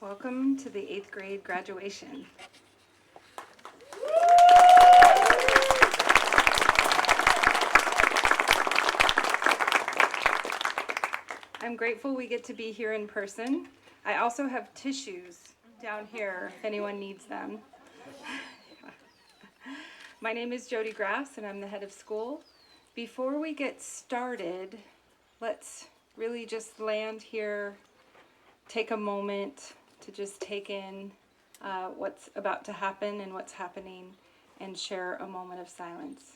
Welcome to the 8th grade graduation. I'm grateful we get to be here in person. I also have tissues down here if anyone needs them. My name is Jody Grass and I'm the head of school. Before we get started, let's really just land here, take a moment to just take in what's about to happen and what's happening, and share a moment of silence.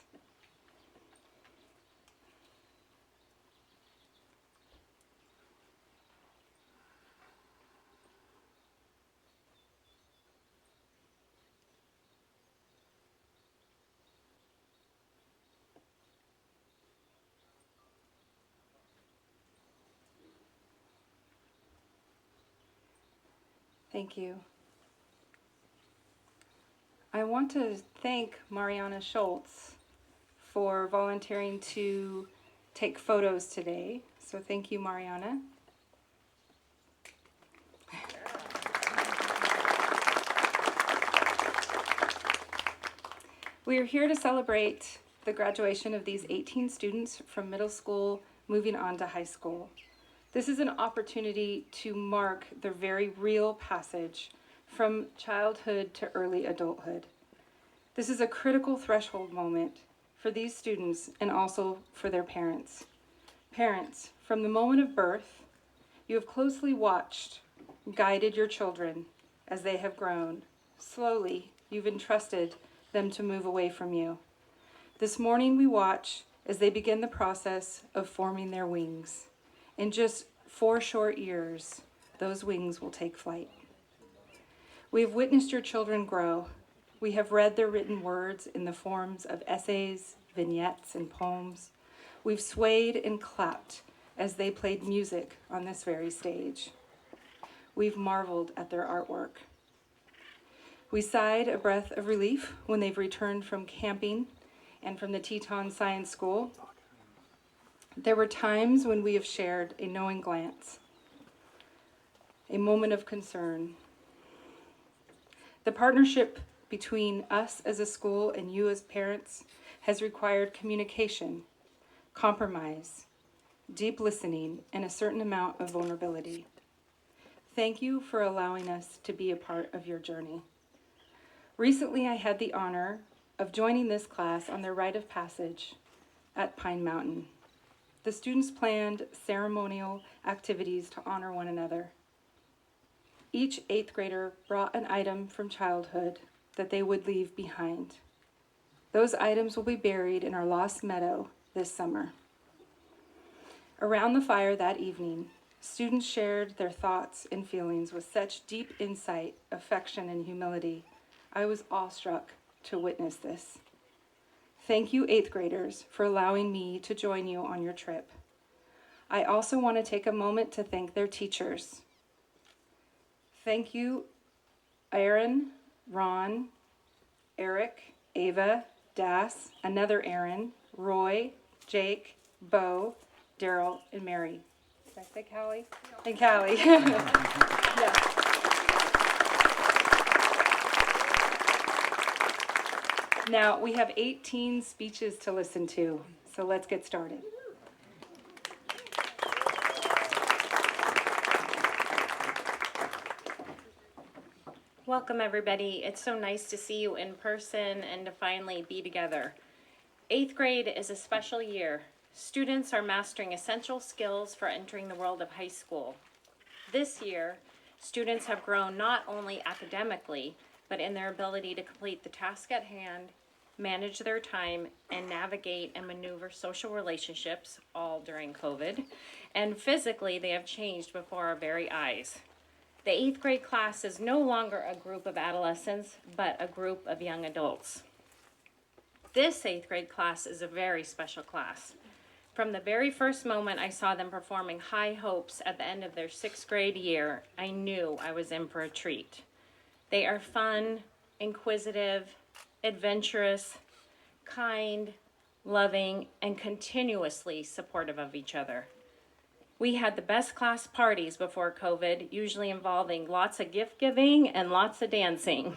Thank you. I want to thank Mariana Schultz for volunteering to take photos today. So thank you, Mariana. We are here to celebrate the graduation of these 18 students from middle school moving on to high school. This is an opportunity to mark their very real passage from childhood to early adulthood. This is a critical threshold moment for these students and also for their parents. Parents, from the moment of birth, you have closely watched, guided your children as they have grown. Slowly, you've entrusted them to move away from you. This morning we watch as they begin the process of forming their wings. In just 4 short years, those wings will take flight. We have witnessed your children grow. We have read their written words in the forms of essays, vignettes, and poems. We've swayed and clapped as they played music on this very stage. We've marveled at their artwork. We sighed a breath of relief when they've returned from camping and from the Teton Science School. There were times when we have shared a knowing glance, a moment of concern. The partnership between us as a school and you as parents has required communication, compromise, deep listening, and a certain amount of vulnerability. Thank you for allowing us to be a part of your journey. Recently, I had the honor of joining this class on their rite of passage at Pine Mountain. The students planned ceremonial activities to honor one another. Each 8th grader brought an item from childhood that they would leave behind. Those items will be buried in our lost meadow this summer. Around the fire that evening, students shared their thoughts and feelings with such deep insight, affection, and humility. I was awestruck to witness this. Thank you, 8th graders, for allowing me to join you on your trip. I also want to take a moment to thank their teachers. Thank you, Aaron, Ron, Eric, Ava, Das, another Aaron, Roy, Jake, Bo, Daryl, and Mary. Did I say Callie? And Callie. Yeah. Now, we have 18 speeches to listen to, so let's get started. Welcome, everybody. It's so nice to see you in person and to finally be together. 8th grade is a special year. Students are mastering essential skills for entering the world of high school. This year, students have grown not only academically, but in their ability to complete the task at hand, manage their time, and navigate and maneuver social relationships, all during COVID. And physically, they have changed before our very eyes. The 8th grade class is no longer a group of adolescents, but a group of young adults. This 8th grade class is a very special class. From the very first moment I saw them performing High Hopes at the end of their 6th grade year, I knew I was in for a treat. They are fun, inquisitive, adventurous, kind, loving, and continuously supportive of each other. We had the best class parties before COVID, usually involving lots of gift giving and lots of dancing.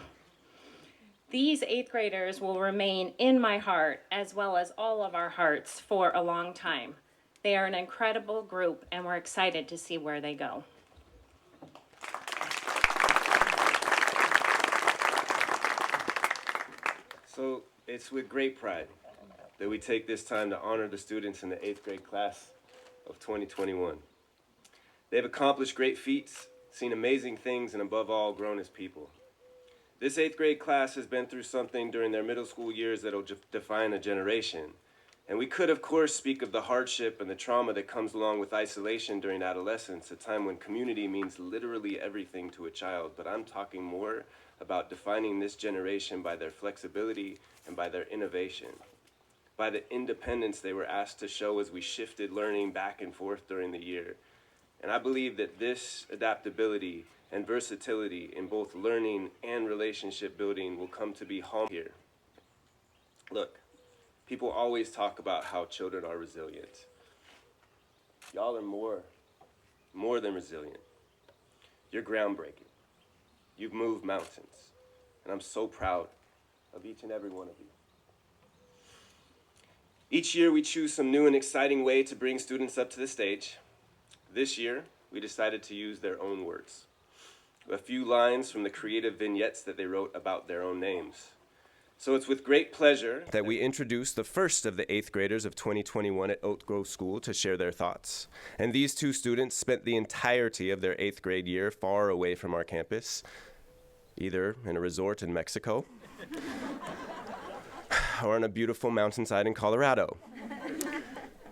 These 8th graders will remain in my heart, as well as all of our hearts, for a long time. They are an incredible group, and we're excited to see where they go. So it's with great pride that we take this time to honor the students in the 8th grade class of 2021. They've accomplished great feats, seen amazing things, and above all, grown as people. This 8th grade class has been through something during their middle school years that'll define a generation. And we could, of course, speak of the hardship and the trauma that comes along with isolation during adolescence, a time when community means literally everything to a child. But I'm talking more about defining this generation by their flexibility and by their innovation, by the independence they were asked to show as we shifted learning back and forth during the year. And I believe that this adaptability and versatility in both learning and relationship building will come to be home here. Look, people always talk about how children are resilient. Y'all are more than resilient. You're groundbreaking. You've moved mountains, and I'm so proud of each and every one of you. Each year we choose some new and exciting way to bring students up to the stage. This year, we decided to use their own words. A few lines from the creative vignettes that they wrote about their own names. So it's with great pleasure that we introduce the first of the 8th graders of 2021 at Oak Grove School to share their thoughts. And these two students spent the entirety of their 8th grade year far away from our campus, either in a resort in Mexico or on a beautiful mountainside in Colorado.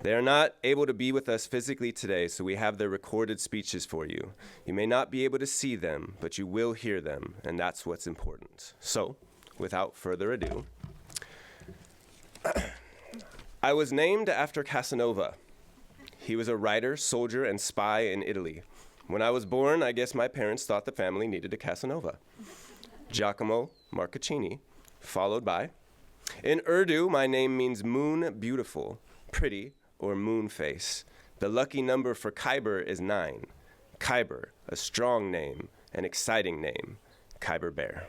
They are not able to be with us physically today, so we have their recorded speeches for you. You may not be able to see them, but you will hear them, and that's what's important. So, without further ado, I was named after Casanova. He was a writer, soldier, and spy in Italy. When I was born, I guess my parents thought the family needed a Casanova. Giacomo Marcaccini, followed by. In Urdu, my name means moon beautiful, pretty, or moon face. The lucky number for Khyber is 9. Khyber, a strong name, an exciting name. Khyber Bear.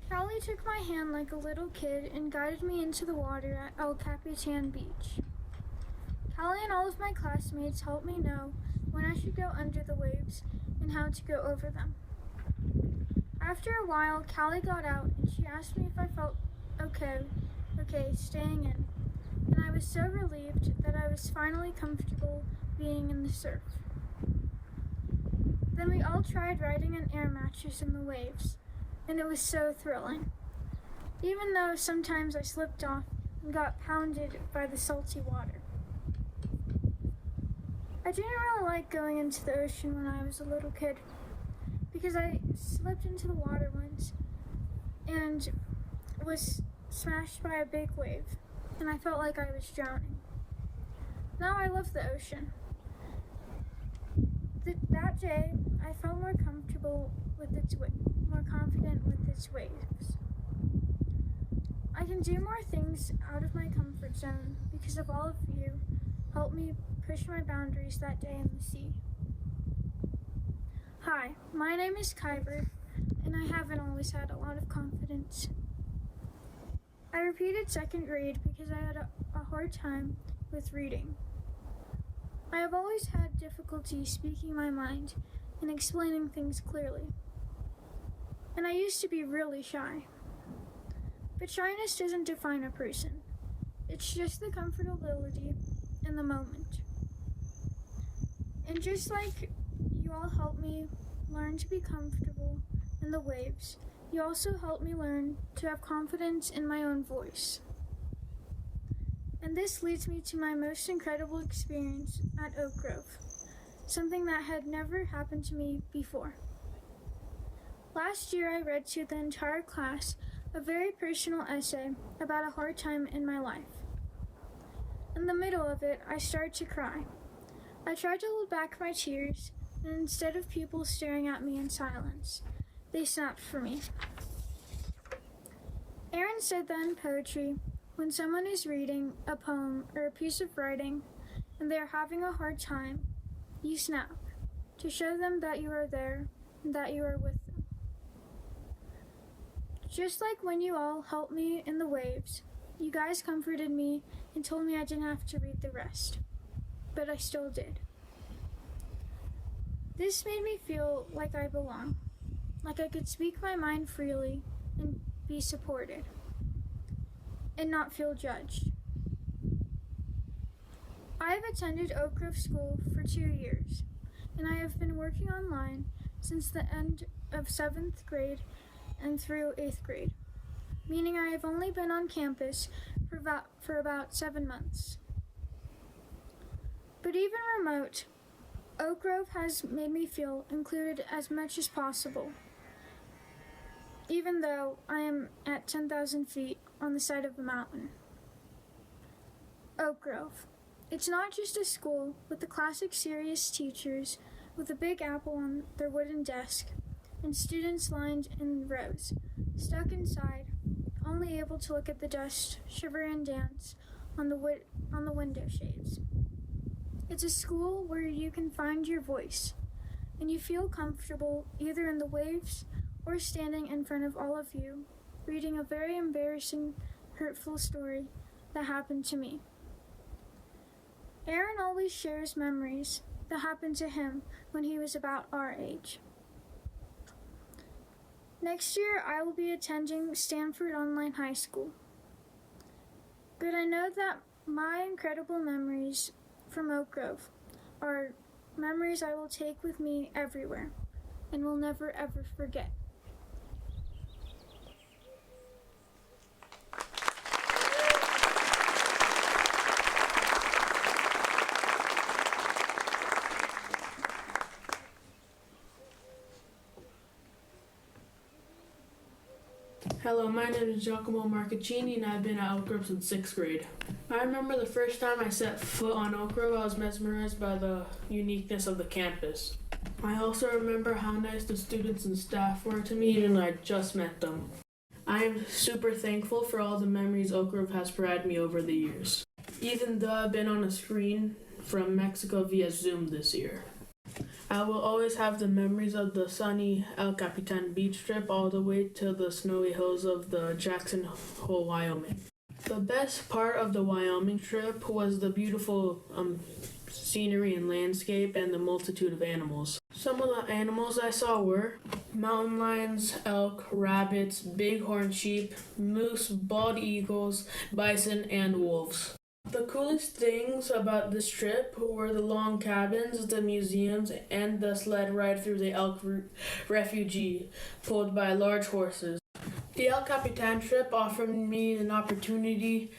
Callie took my hand like a little kid and guided me into the water at El Capitan Beach. Callie and all of my classmates helped me know when I should go under the waves and how to go over them. After a while, Callie got out and she asked me if I felt okay staying in, and I was so relieved that I was finally comfortable being in the surf. Then we all tried riding an air mattress in the waves, and it was so thrilling, even though sometimes I slipped off and got pounded by the salty water. I didn't really like going into the ocean when I was a little kid, because I slipped into the water once and was smashed by a big wave, and I felt like I was drowning. Now I love the ocean. That day, I felt more comfortable with more confident with its waves. I can do more things out of my comfort zone because of all of you helped me push my boundaries that day in the sea. Hi, my name is Khyber, and I haven't always had a lot of confidence. I repeated 2nd grade because I had a hard time with reading. I have always had difficulty speaking my mind and explaining things clearly. And I used to be really shy. But shyness doesn't define a person. It's just the comfortability in the moment. And just like you all helped me learn to be comfortable in the waves, you also helped me learn to have confidence in my own voice. And this leads me to my most incredible experience at Oak Grove, something that had never happened to me before. Last year, I read to the entire class a very personal essay about a hard time in my life. In the middle of it, I started to cry. I tried to hold back my tears, and instead of people staring at me in silence, they snapped for me. Aaron said that in poetry, when someone is reading a poem or a piece of writing and they are having a hard time, you snap to show them that you are there and that you are with them. Just like when you all helped me in the waves, you guys comforted me and told me I didn't have to read the rest, but I still did. This made me feel like I belong, like I could speak my mind freely and be supported, and not feel judged. I have attended Oak Grove School for 2 years, and I have been working online since the end of 7th grade and through 8th grade, meaning I have only been on campus for about 7 months. But even remote, Oak Grove has made me feel included as much as possible, even though I am at 10,000 feet on the side of a mountain. Oak Grove. It's not just a school with the classic serious teachers with a big apple on their wooden desk and students lined in rows, stuck inside, only able to look at the dust, shiver and dance on the window shades. It's a school where you can find your voice and you feel comfortable either in the waves or standing in front of all of you, reading a very embarrassing, hurtful story that happened to me. Aaron always shares memories that happened to him when he was about our age. Next year, I will be attending Stanford Online High School. But I know that my incredible memories from Oak Grove are memories I will take with me everywhere and will never ever forget. Hello, my name is Giacomo Marcaccini and I've been at Oak Grove since 6th grade. I remember the first time I set foot on Oak Grove, I was mesmerized by the uniqueness of the campus. I also remember how nice the students and staff were to me even though I just met them. I am super thankful for all the memories Oak Grove has provided me over the years, even though I've been on a screen from Mexico via Zoom this year. I will always have the memories of the sunny El Capitan beach trip all the way to the snowy hills of the Jackson Hole, Wyoming. The best part of the Wyoming trip was the beautiful scenery and landscape and the multitude of animals. Some of the animals I saw were mountain lions, elk, rabbits, bighorn sheep, moose, bald eagles, bison, and wolves. The coolest things about this trip were the long cabins, the museums, and the sled ride through the elk refugee pulled by large horses. The El Capitan trip offered me an opportunity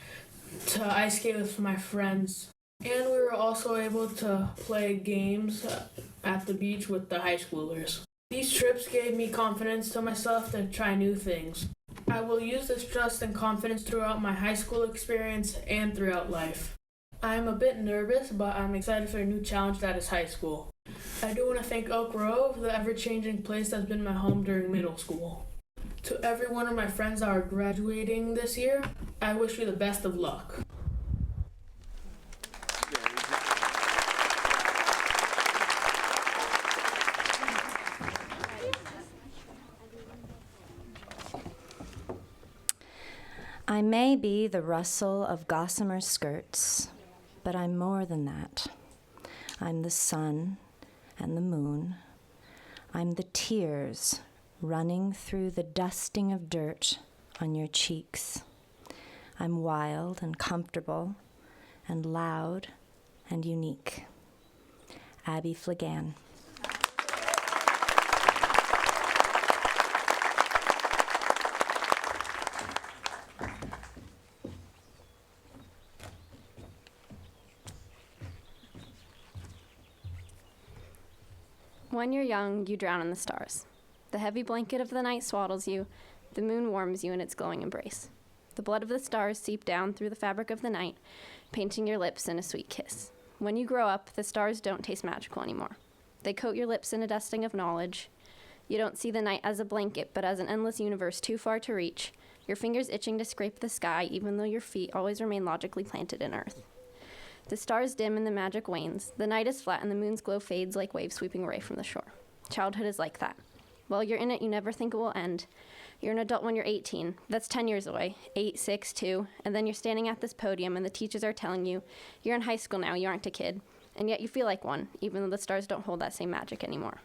to ice skate with my friends, and we were also able to play games at the beach with the high schoolers. These trips gave me confidence to myself to try new things. I will use this trust and confidence throughout my high school experience and throughout life. I am a bit nervous, but I'm excited for a new challenge that is high school. I do want to thank Oak Grove, the ever-changing place that's been my home during middle school. To every one of my friends that are graduating this year, I wish you the best of luck. I may be the rustle of gossamer skirts, but I'm more than that. I'm the sun and the moon. I'm the tears running through the dusting of dirt on your cheeks. I'm wild and comfortable and loud and unique. Abby Flagan. When you're young, you drown in the stars. The heavy blanket of the night swaddles you. The moon warms you in its glowing embrace. The blood of the stars seep down through the fabric of the night, painting your lips in a sweet kiss. When you grow up, the stars don't taste magical anymore. They coat your lips in a dusting of knowledge. You don't see the night as a blanket, but as an endless universe too far to reach, your fingers itching to scrape the sky even though your feet always remain logically planted in earth. The stars dim and the magic wanes. The night is flat and the moon's glow fades like waves sweeping away from the shore. Childhood is like that. While you're in it, you never think it will end. You're an adult when you're 18. That's 10 years away. 8, 6, 2. And then you're standing at this podium and the teachers are telling you, you're in high school now, you aren't a kid. And yet you feel like one, even though the stars don't hold that same magic anymore.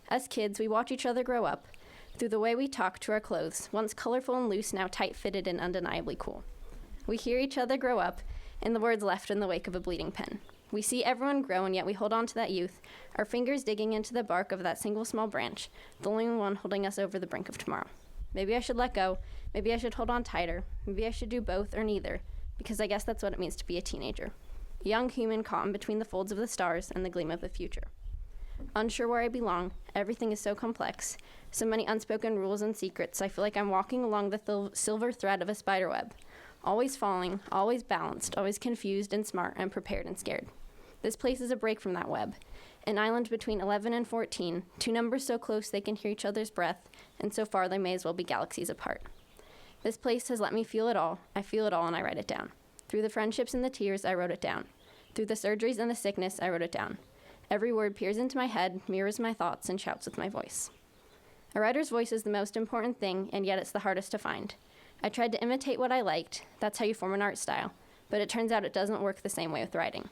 As kids, we watch each other grow up, through the way we talk to our clothes, once colorful and loose, now tight-fitted and undeniably cool. We hear each other grow up, in the words left in the wake of a bleeding pen. We see everyone grow, and yet we hold on to that youth, our fingers digging into the bark of that single small branch, the only one holding us over the brink of tomorrow. Maybe I should let go, maybe I should hold on tighter, maybe I should do both or neither, because I guess that's what it means to be a teenager. A young human caught in between the folds of the stars and the gleam of the future. Unsure where I belong, everything is so complex, so many unspoken rules and secrets, I feel like I'm walking along the silver thread of a spider web, always falling, always balanced, always confused and smart and prepared and scared. This place is a break from that web, an island between 11 and 14, two numbers so close they can hear each other's breath, and so far they may as well be galaxies apart. This place has let me feel it all, I feel it all and I write it down. Through the friendships and the tears, I wrote it down. Through the surgeries and the sickness, I wrote it down. Every word peers into my head, mirrors my thoughts, and shouts with my voice. A writer's voice is the most important thing, and yet it's the hardest to find. I tried to imitate what I liked, that's how you form an art style, but it turns out it doesn't work the same way with writing.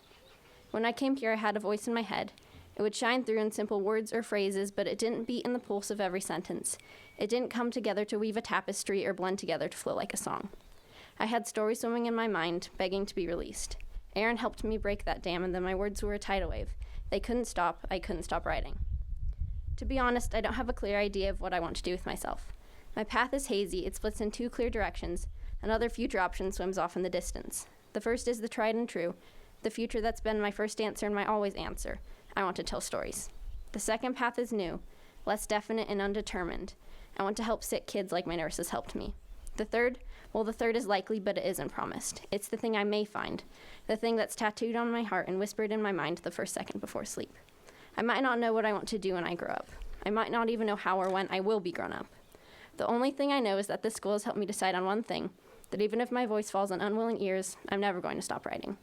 When I came here, I had a voice in my head. It would shine through in simple words or phrases, but it didn't beat in the pulse of every sentence. It didn't come together to weave a tapestry or blend together to flow like a song. I had stories swimming in my mind, begging to be released. Aaron helped me break that dam, and then my words were a tidal wave. They couldn't stop, I couldn't stop writing. To be honest, I don't have a clear idea of what I want to do with myself. My path is hazy, it splits in two clear directions. Another future option swims off in the distance. The first is the tried and true, the future that's been my first answer and my always answer. I want to tell stories. The second path is new, less definite and undetermined. I want to help sick kids like my nurses helped me. The third is likely, but it isn't promised. It's the thing I may find, the thing that's tattooed on my heart and whispered in my mind the first second before sleep. I might not know what I want to do when I grow up. I might not even know how or when I will be grown up. The only thing I know is that this school has helped me decide on one thing, that even if my voice falls on unwilling ears, I'm never going to stop writing.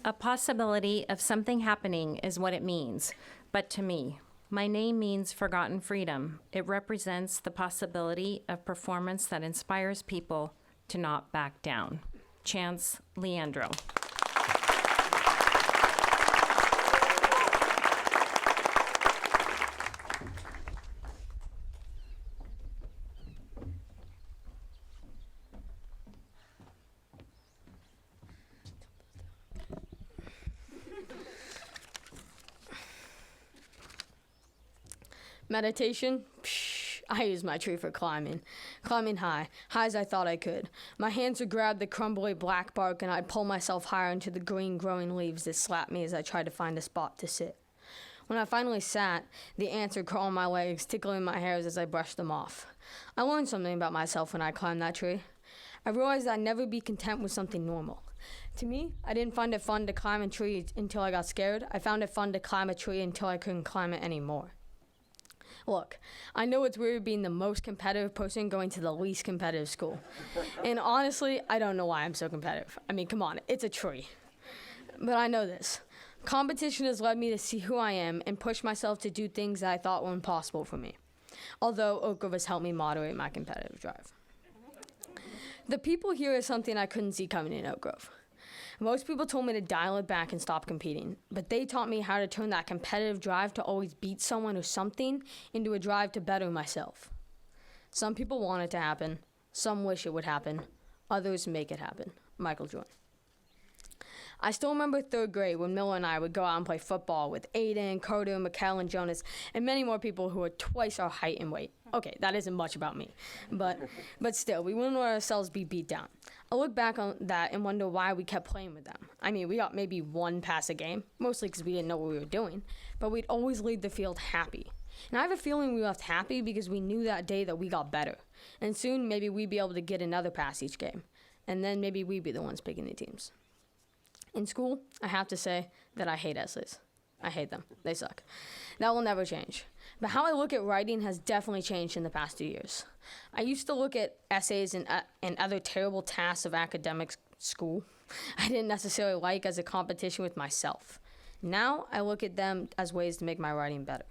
A possibility of something happening is what it means, but to me, my name means forgotten freedom. It represents the possibility of performance that inspires people to not back down. Chance Leandro. Meditation? Psh, I use my tree for climbing. Climbing high as I thought I could. My hands would grab the crumbly black bark and I'd pull myself higher into the green growing leaves that slapped me as I tried to find a spot to sit. When I finally sat, the ants would crawl on my legs, tickling my hairs as I brushed them off. I learned something about myself when I climbed that tree. I realized I'd never be content with something normal. To me, I didn't find it fun to climb a tree until I got scared. I found it fun to climb a tree until I couldn't climb it anymore. Look, I know it's weird being the most competitive person going to the least competitive school. And honestly, I don't know why I'm so competitive. I mean, come on, it's a tree. But I know this. Competition has led me to see who I am and push myself to do things that I thought were impossible for me. Although Oak Grove has helped me moderate my competitive drive. The people here is something I couldn't see coming in Oak Grove. Most people told me to dial it back and stop competing, but they taught me how to turn that competitive drive to always beat someone or something into a drive to better myself. Some people want it to happen, some wish it would happen, others make it happen. Michael Jordan. I still remember 3rd grade when Miller and I would go out and play football with Aiden, Carter, Mikkel, and Jonas, and many more people who were twice our height and weight. Okay, that isn't much about me, but still, we wouldn't let ourselves be beat down. I look back on that and wonder why we kept playing with them. I mean, we got maybe 1 pass a game, mostly because we didn't know what we were doing, but we'd always leave the field happy. And I have a feeling we left happy because we knew that day that we got better. And soon, maybe we'd be able to get another pass each game. And then maybe we'd be the ones picking the teams. In school, I have to say that I hate essays. I hate them. They suck. That will never change. But how I look at writing has definitely changed in the past 2 years. I used to look at essays and other terrible tasks of academic school I didn't necessarily like as a competition with myself. Now I look at them as ways to make my writing better.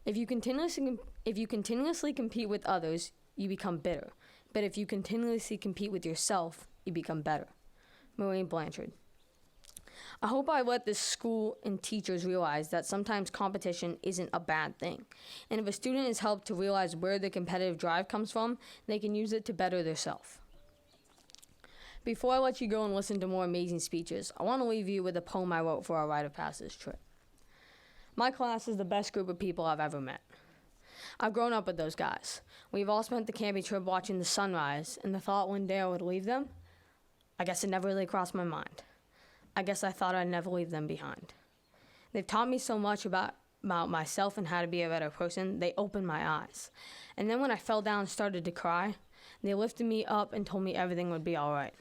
If you continuously compete with others, you become bitter. But if you continuously compete with yourself, you become better. Maureen Blanchard. I hope I let this school and teachers realize that sometimes competition isn't a bad thing. And if a student is helped to realize where the competitive drive comes from, they can use it to better themselves. Before I let you go and listen to more amazing speeches, I want to leave you with a poem I wrote for our Rite of Passage trip. My class is the best group of people I've ever met. I've grown up with those guys. We've all spent the camping trip watching the sunrise, and the thought one day I would leave them, I guess it never really crossed my mind. I guess I thought I'd never leave them behind. They've taught me so much about myself and how to be a better person, they opened my eyes. And then when I fell down and started to cry, they lifted me up and told me everything would be all right.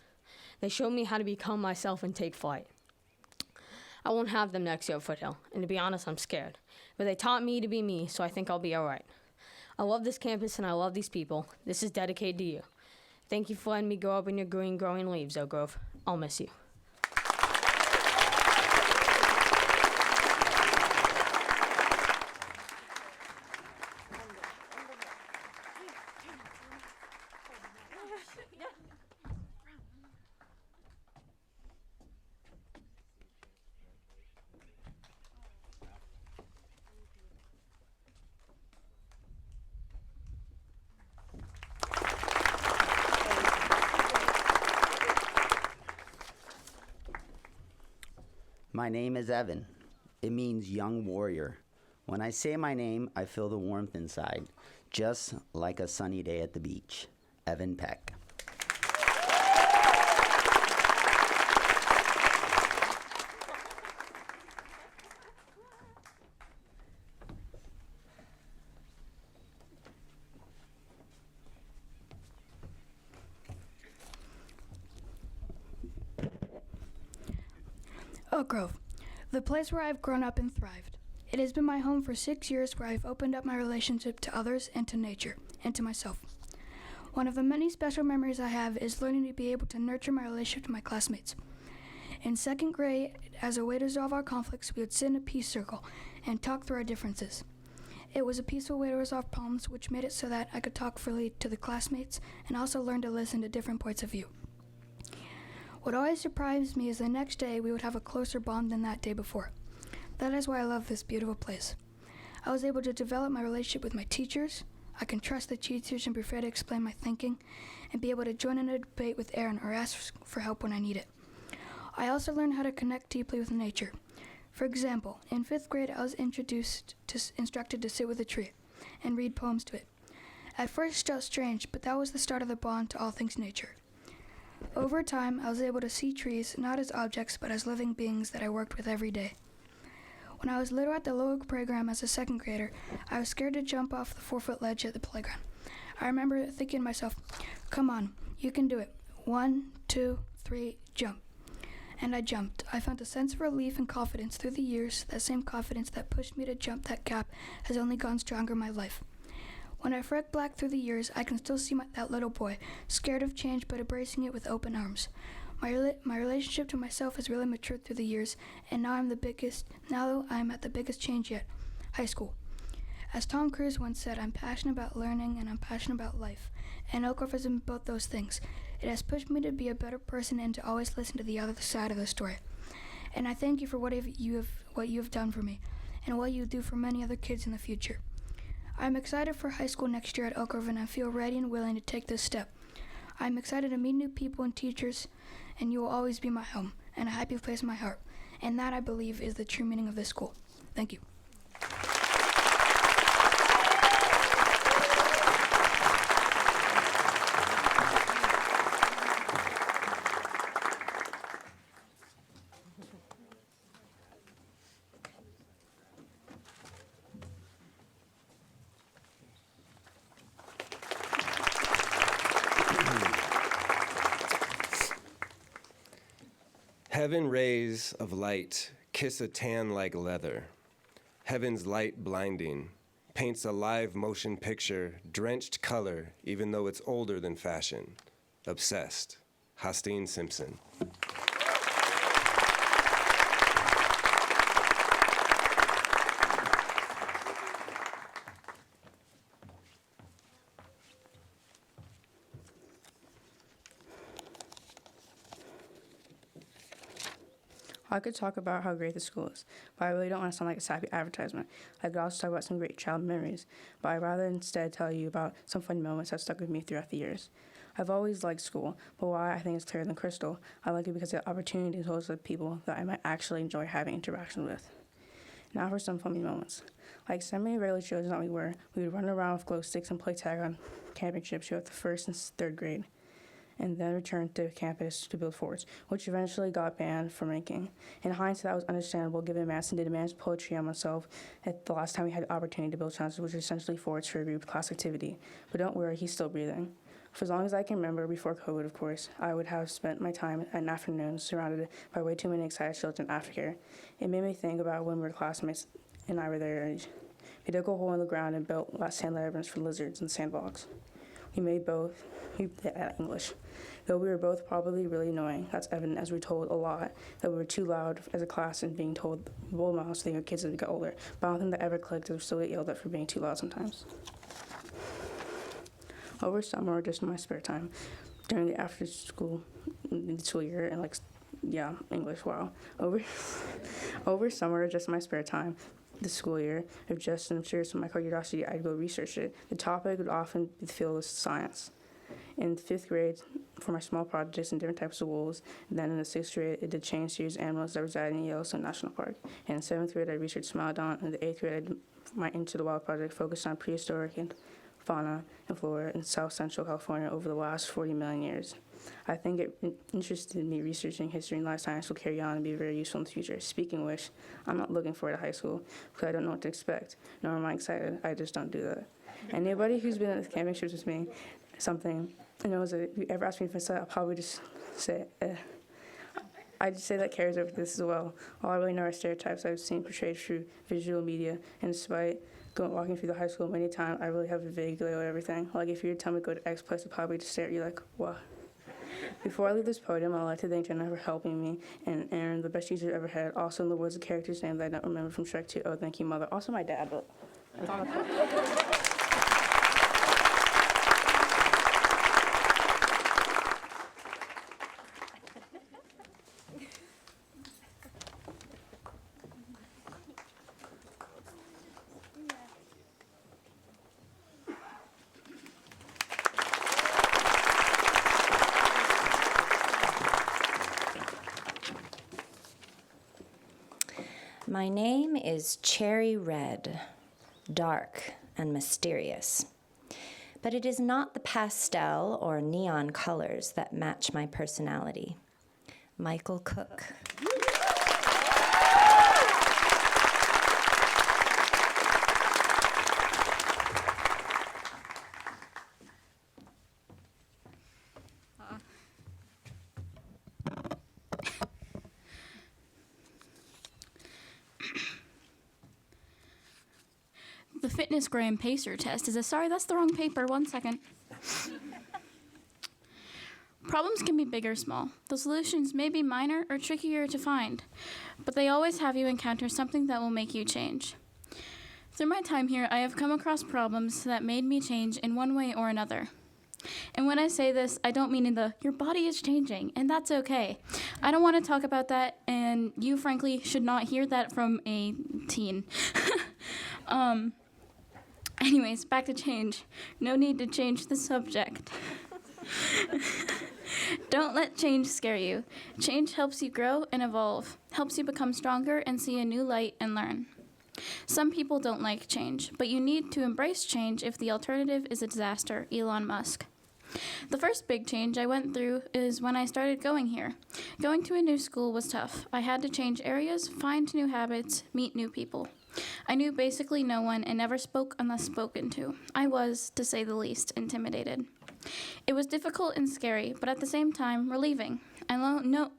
They showed me how to become myself and take flight. I won't have them next year at Foothill, and to be honest, I'm scared. But they taught me to be me, so I think I'll be all right. I love this campus and I love these people. This is dedicated to you. Thank you for letting me grow up in your green, growing leaves, Oak Grove. I'll miss you. My name is Evan. It means young warrior. When I say my name, I feel the warmth inside, just like a sunny day at the beach. Evan Peck. Oak Grove, the place where I've grown up and thrived. It has been my home for 6 years, where I've opened up my relationship to others and to nature and to myself. One of the many special memories I have is learning to be able to nurture my relationship to my classmates. In 2nd grade, as a way to resolve our conflicts, we would sit in a peace circle and talk through our differences. It was a peaceful way to resolve problems, which made it so that I could talk freely to the classmates and also learn to listen to different points of view. What always surprised me is the next day we would have a closer bond than that day before. That is why I love this beautiful place. I was able to develop my relationship with my teachers. I can trust the teachers and be free to explain my thinking and be able to join in a debate with Aaron or ask for help when I need it. I also learned how to connect deeply with nature. For example, in 5th grade, I was instructed to sit with a tree and read poems to it. At first it felt strange, but that was the start of the bond to all things nature. Over time, I was able to see trees not as objects, but as living beings that I worked with every day. When I was little at the Low playground as a 2nd grader, I was scared to jump off the 4-foot ledge at the playground. I remember thinking to myself, come on, you can do it. 1, 2, 3, jump. And I jumped. I found a sense of relief and confidence through the years. That same confidence that pushed me to jump that gap has only gone stronger in my life. When I reflect back through the years, I can still see that little boy, scared of change but embracing it with open arms. My relationship to myself has really matured through the years, and now I'm at the biggest change yet, high school. As Tom Cruise once said, I'm passionate about learning and I'm passionate about life, and Oak Grove has been both those things. It has pushed me to be a better person and to always listen to the other side of the story. And I thank you for what you have done for me, and what you do for many other kids in the future. I'm excited for high school next year at Oak Grove, and I feel ready and willing to take this step. I'm excited to meet new people and teachers, and you will always be my home. and a happy place in my heart. And that, I believe, is the true meaning of this school. Thank you. Heaven rays of light kiss a tan like leather. Heaven's light blinding paints a live motion picture, drenched color, even though it's older than fashion. Obsessed. Hastine Simpson. I could talk about how great the school is, but I really don't want to sound like a sappy advertisement. I could also talk about some great child memories, but I'd rather instead tell you about some funny moments that stuck with me throughout the years. I've always liked school, but why I think it's clearer than crystal, I like it because of the opportunity to host with people that I might actually enjoy having interaction with. Now for some funny moments. Like so many regular children that we were, we would run around with glow sticks and play tag on camping trips throughout the 1st and 3rd grade, and then returned to campus to build forts, which eventually got banned for making. In hindsight, that was understandable given Madison did a man's poetry on myself at the last time we had the opportunity to build challenges, which are essentially forts for a group class activity. But don't worry, he's still breathing. For as long as I can remember, before COVID, of course, I would have spent my time in afternoons surrounded by way too many excited children aftercare. It made me think about when we were classmates and I were their age. We dug a hole in the ground and built sand labyrinths for lizards and sandbox. English. Though we were both probably really annoying, that's evident as we were told a lot that we were too loud as a class and being told role models to kids as we got older. But I don't think that ever clicked as we still get yelled at for being too loud sometimes. Over summer or just in my spare time, during the after school year and English, wow. Over summer or just in my spare time, the school year, if just I'm curious with my curiosity, I'd go research it. The topic would often be the field of science. In 5th grade, for my small projects and different types of wolves, and then in the 6th grade, I did chain series animals that reside in Yellowstone National Park. And in 7th grade, I researched Smilodon, and in the 8th grade, I did my Into the Wild project focused on prehistoric and fauna and flora in South Central California over the last 40 million years. I think it interested me researching history and life science will carry on and be very useful in the future. Speaking of which, I'm not looking forward to high school because I don't know what to expect, nor am I excited. I just don't do that. Anybody who's been at the camping trips with me, knows that if you ever ask me if I said, I'll probably just say, I just say that carries over to this as well. All I really know are stereotypes I've seen portrayed through visual media, and despite walking through the high school many times, I really have a vague idea of everything. Like if you were to tell me to go to X place, I'd probably just stare at you like, what? Before I leave this podium, I'd like to thank Jenna for helping me, and Aaron, the best teacher I've ever had. Also, in the words of character's name that I don't remember from Shrek 2, oh, thank you, Mother. Also, my dad, but it's on the phone. My name is Cherry Red, dark and mysterious. But it is not the pastel or neon colors that match my personality. Michael Cook. The Fitness Gram Pacer test is sorry, that's the wrong paper. 1 second. Problems can be big or small. The solutions may be minor or trickier to find, but they always have you encounter something that will make you change. Through my time here, I have come across problems that made me change in one way or another. And when I say this, I don't mean your body is changing, and that's okay. I don't want to talk about that, and you, frankly, should not hear that from a teen. Anyways, back to change. No need to change the subject. Don't let change scare you. Change helps you grow and evolve, helps you become stronger and see a new light and learn. Some people don't like change, but you need to embrace change if the alternative is a disaster. Elon Musk. The first big change I went through is when I started going here. Going to a new school was tough. I had to change areas, find new habits, meet new people. I knew basically no one and never spoke unless spoken to. I was, to say the least, intimidated. It was difficult and scary, but at the same time, relieving. I no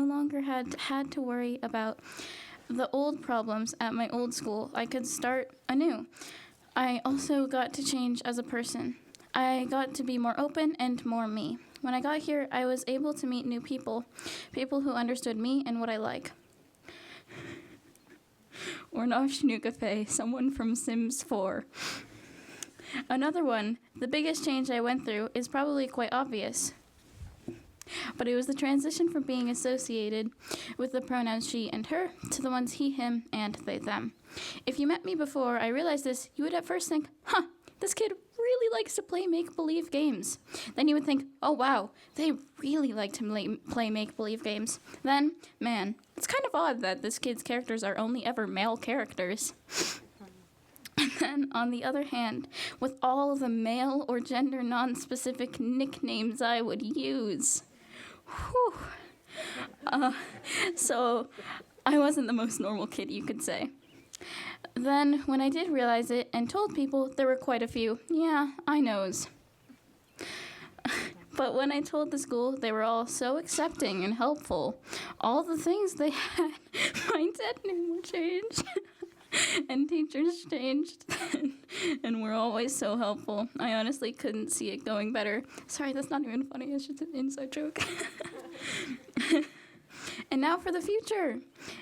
longer had to worry about the old problems at my old school. I could start anew. I also got to change as a person. I got to be more open and more me. When I got here, I was able to meet new people, people who understood me and what I like. Ornosh Nukafe, someone from Sims 4. Another one, the biggest change I went through is probably quite obvious. But it was the transition from being associated with the pronouns she and her to the ones he, him, and they, them. If you met me before I realized this, you would at first think, this kid really likes to play make-believe games. Then you would think, oh wow, they really like to play make-believe games. Then, man, it's kind of odd that this kid's characters are only ever male characters. And then, on the other hand, with all the male or gender non-specific nicknames I would use. Whew. So, I wasn't the most normal kid, you could say. Then, when I did realize it and told people, there were quite a few. Yeah, I knows. But when I told the school, they were all so accepting and helpful. All the things they had, my dad name changed. And teachers changed, and were always so helpful. I honestly couldn't see it going better. Sorry, that's not even funny, it's just an inside joke. And now for the future,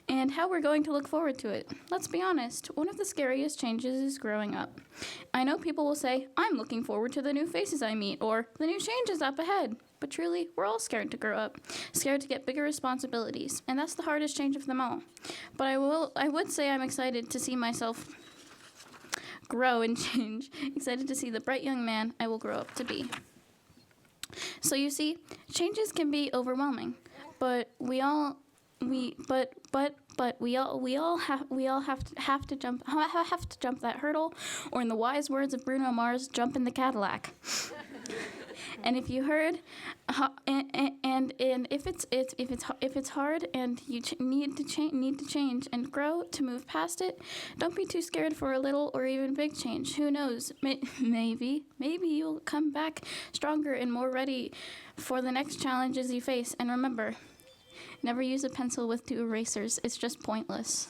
and how we're going to look forward to it. Let's be honest, one of the scariest changes is growing up. I know people will say, I'm looking forward to the new faces I meet, or the new changes up ahead. But truly, we're all scared to grow up, scared to get bigger responsibilities, and that's the hardest change of them all. But I would say I'm excited to see myself grow and change, excited to see the bright young man I will grow up to be. So you see, changes can be overwhelming, but we all have to jump that hurdle, or in the wise words of Bruno Mars, jump in the Cadillac. And if you heard, and if it's hard and you need to change and grow to move past it, don't be too scared for a little or even big change. Who knows? Maybe you'll come back stronger and more ready for the next challenges you face. And remember, never use a pencil with 2 erasers. It's just pointless.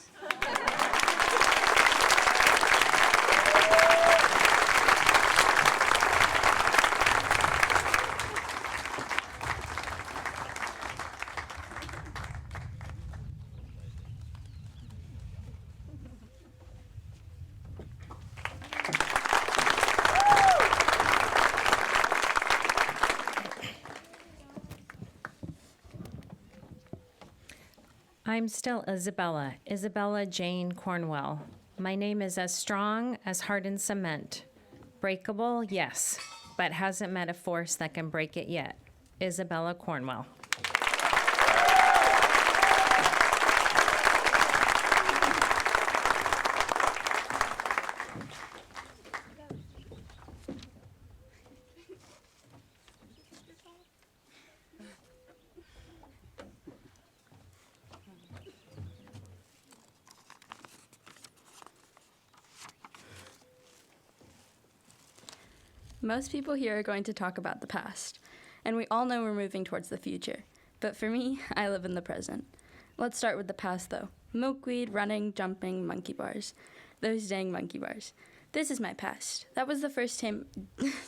I'm still Isabella Jane Cornwell. My name is as strong as hardened cement. Breakable, yes, but hasn't met a force that can break it yet. Isabella Cornwell. Most people here are going to talk about the past, and we all know we're moving towards the future. But for me, I live in the present. Let's start with the past, though. Milkweed, running, jumping, monkey bars. Those dang monkey bars. This is my past. That was the first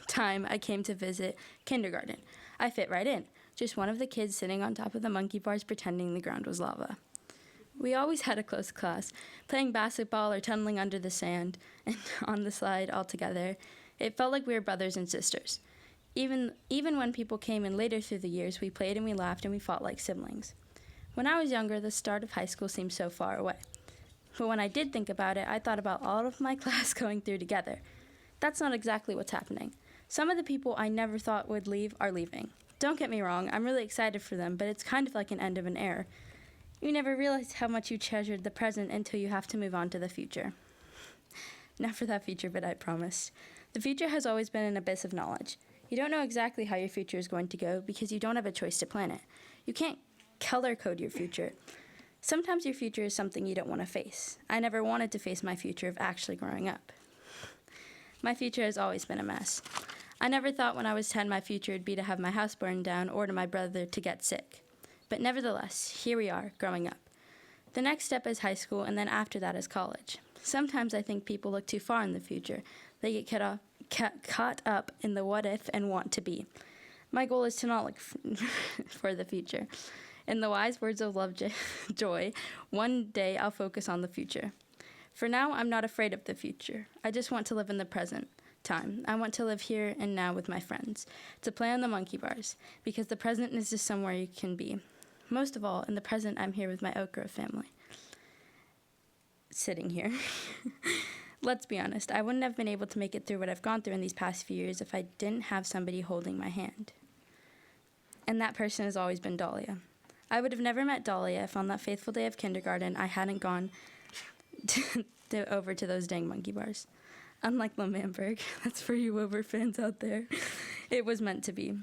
time I came to visit kindergarten. I fit right in, just one of the kids sitting on top of the monkey bars pretending the ground was lava. We always had a close class, playing basketball or tunneling under the sand and on the slide all together. It felt like we were brothers and sisters. Even when people came in later through the years, we played and we laughed and we fought like siblings. When I was younger, the start of high school seemed so far away. But when I did think about it, I thought about all of my class going through together. That's not exactly what's happening. Some of the people I never thought would leave are leaving. Don't get me wrong, I'm really excited for them, but it's kind of like an end of an era. You never realize how much you treasured the present until you have to move on to the future. Not for that future, but I promise. The future has always been an abyss of knowledge. You don't know exactly how your future is going to go because you don't have a choice to plan it. You can't color code your future. Sometimes your future is something you don't want to face. I never wanted to face my future of actually growing up. My future has always been a mess. I never thought when I was 10 my future would be to have my house burned down or to my brother to get sick. But nevertheless, here we are, growing up. The next step is high school, and then after that is college. Sometimes I think people look too far in the future. They get caught up in the what if and want to be. My goal is to not look for the future. In the wise words of Love Joy, one day I'll focus on the future. For now, I'm not afraid of the future. I just want to live in the present time. I want to live here and now with my friends, to play on the monkey bars, because the present is just somewhere you can be. Most of all, in the present, I'm here with my Oak Grove family. Sitting here. Let's be honest, I wouldn't have been able to make it through what I've gone through in these past few years if I didn't have somebody holding my hand. And that person has always been Dahlia. I would have never met Dahlia if on that faithful day of kindergarten I hadn't gone over to those dang monkey bars. Unlike Lemamberg, that's for you Over fans out there, it was meant to be.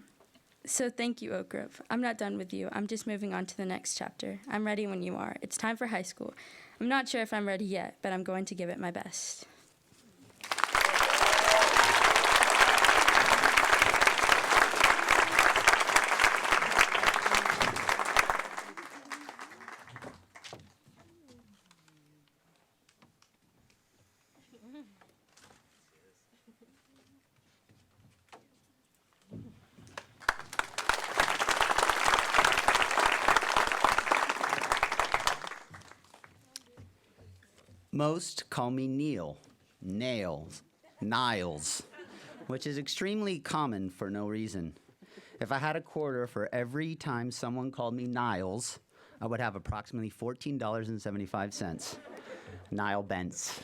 So thank you, Oak Grove. I'm not done with you. I'm just moving on to the next chapter. I'm ready when you are. It's time for high school. I'm not sure if I'm ready yet, but I'm going to give it my best. Most call me Neil, Niles, which is extremely common for no reason. If I had a quarter for every time someone called me Niles, I would have approximately $14.75. Nile Bentz.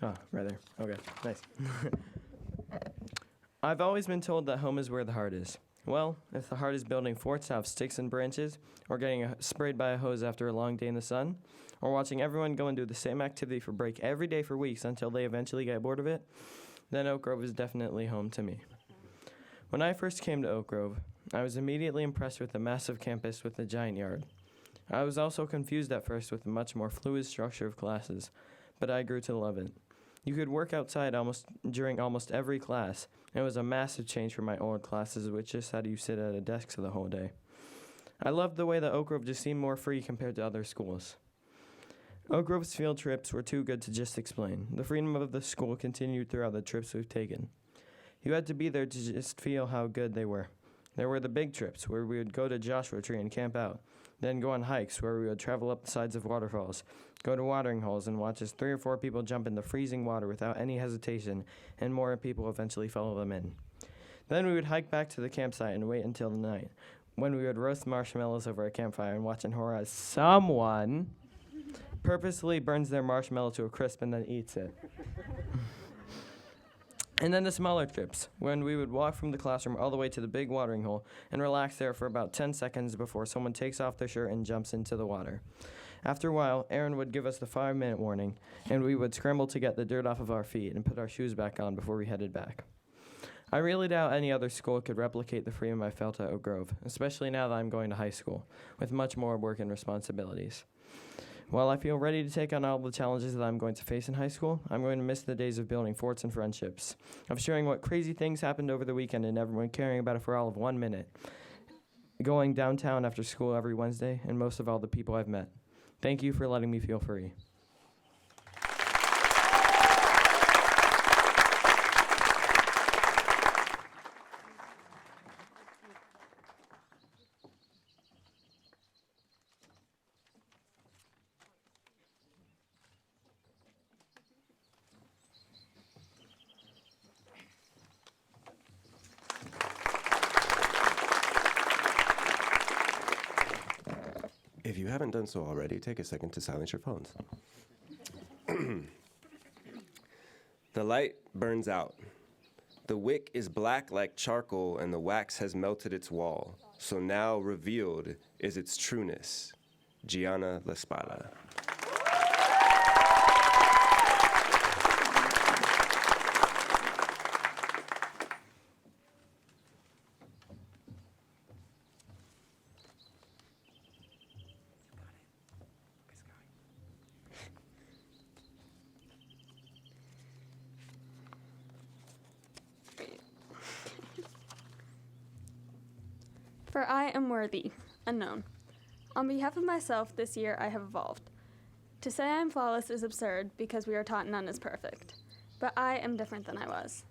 Oh, right there. Okay, nice. I've always been told that home is where the heart is. Well, if the heart is building forts out of sticks and branches, or getting sprayed by a hose after a long day in the sun, or watching everyone go and do the same activity for break every day for weeks until they eventually get bored of it, then Oak Grove is definitely home to me. When I first came to Oak Grove, I was immediately impressed with the massive campus with the giant yard. I was also confused at first with the much more fluid structure of classes, but I grew to love it. You could work outside during almost every class, and it was a massive change from my old classes, which just had you sit at a desk for the whole day. I loved the way that Oak Grove just seemed more free compared to other schools. Oak Grove's field trips were too good to just explain. The freedom of the school continued throughout the trips we've taken. You had to be there to just feel how good they were. There were the big trips, where we would go to Joshua Tree and camp out, then go on hikes where we would travel up the sides of waterfalls, go to watering holes and watch as 3 or 4 people jump in the freezing water without any hesitation, and more people eventually follow them in. Then we would hike back to the campsite and wait until the night, when we would roast marshmallows over a campfire and watch in horror as someone purposely burns their marshmallow to a crisp and then eats it. And then the smaller trips, when we would walk from the classroom all the way to the big watering hole and relax there for about 10 seconds before someone takes off their shirt and jumps into the water. After a while, Aaron would give us the 5-minute warning, and we would scramble to get the dirt off of our feet and put our shoes back on before we headed back. I really doubt any other school could replicate the freedom I felt at Oak Grove, especially now that I'm going to high school, with much more work and responsibilities. While I feel ready to take on all the challenges that I'm going to face in high school, I'm going to miss the days of building forts and friendships, of sharing what crazy things happened over the weekend and everyone caring about it for all of 1 minute, going downtown after school every Wednesday, and most of all, the people I've met. Thank you for letting me feel free. If you haven't done so already, take a second to silence your phones. The light burns out. The wick is black like charcoal, and the wax has melted its wall. So now revealed is its trueness. Gianna La Spada. For I am worthy, unknown. On behalf of myself, this year I have evolved. To say I am flawless is absurd because we are taught none is perfect. But I am different than I was.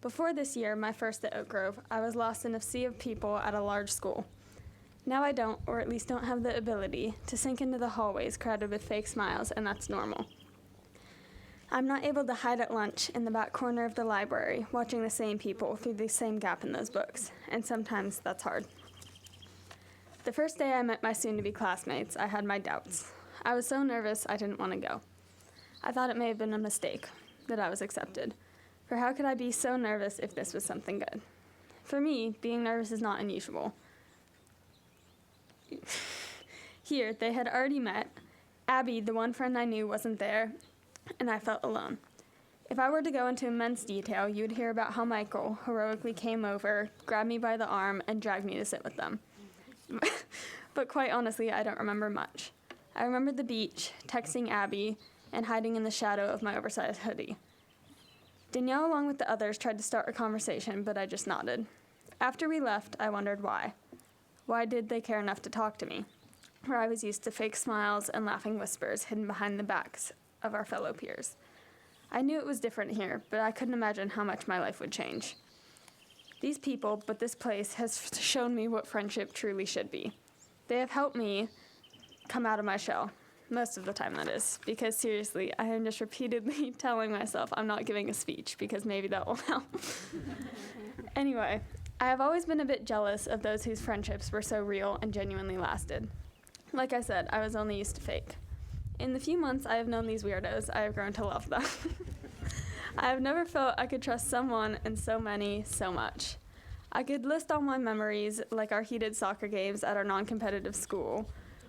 Before this year, my first at Oak Grove, I was lost in a sea of people at a large school. Now I don't, or at least don't have the ability, to sink into the hallways crowded with fake smiles, and that's normal. I'm not able to hide at lunch in the back corner of the library, watching the same people through the same gap in those books, and sometimes that's hard. The first day I met my soon-to-be classmates, I had my doubts. I was so nervous I didn't want to go. I thought it may have been a mistake, that I was accepted. For how could I be so nervous if this was something good? For me, being nervous is not unusual. Here, they had already met. Abby, the one friend I knew, wasn't there, and I felt alone. If I were to go into immense detail, you would hear about how Michael heroically came over, grabbed me by the arm, and dragged me to sit with them. But quite honestly, I don't remember much. I remember the beach, texting Abby, and hiding in the shadow of my oversized hoodie. Danielle, along with the others, tried to start a conversation, but I just nodded. After we left, I wondered why. Why did they care enough to talk to me? Where I was used to fake smiles and laughing whispers hidden behind the backs of our fellow peers. I knew it was different here, but I couldn't imagine how much my life would change. These people, but this place, has shown me what friendship truly should be. They have helped me come out of my shell. Most of the time, that is. Because seriously, I am just repeatedly telling myself I'm not giving a speech because maybe that will help. Anyway, I have always been a bit jealous of those whose friendships were so real and genuinely lasted. Like I said, I was only used to fake. In the few months I have known these weirdos, I have grown to love them. I have never felt I could trust someone and so many so much. I could list all my memories, like our heated soccer games at our non-competitive school,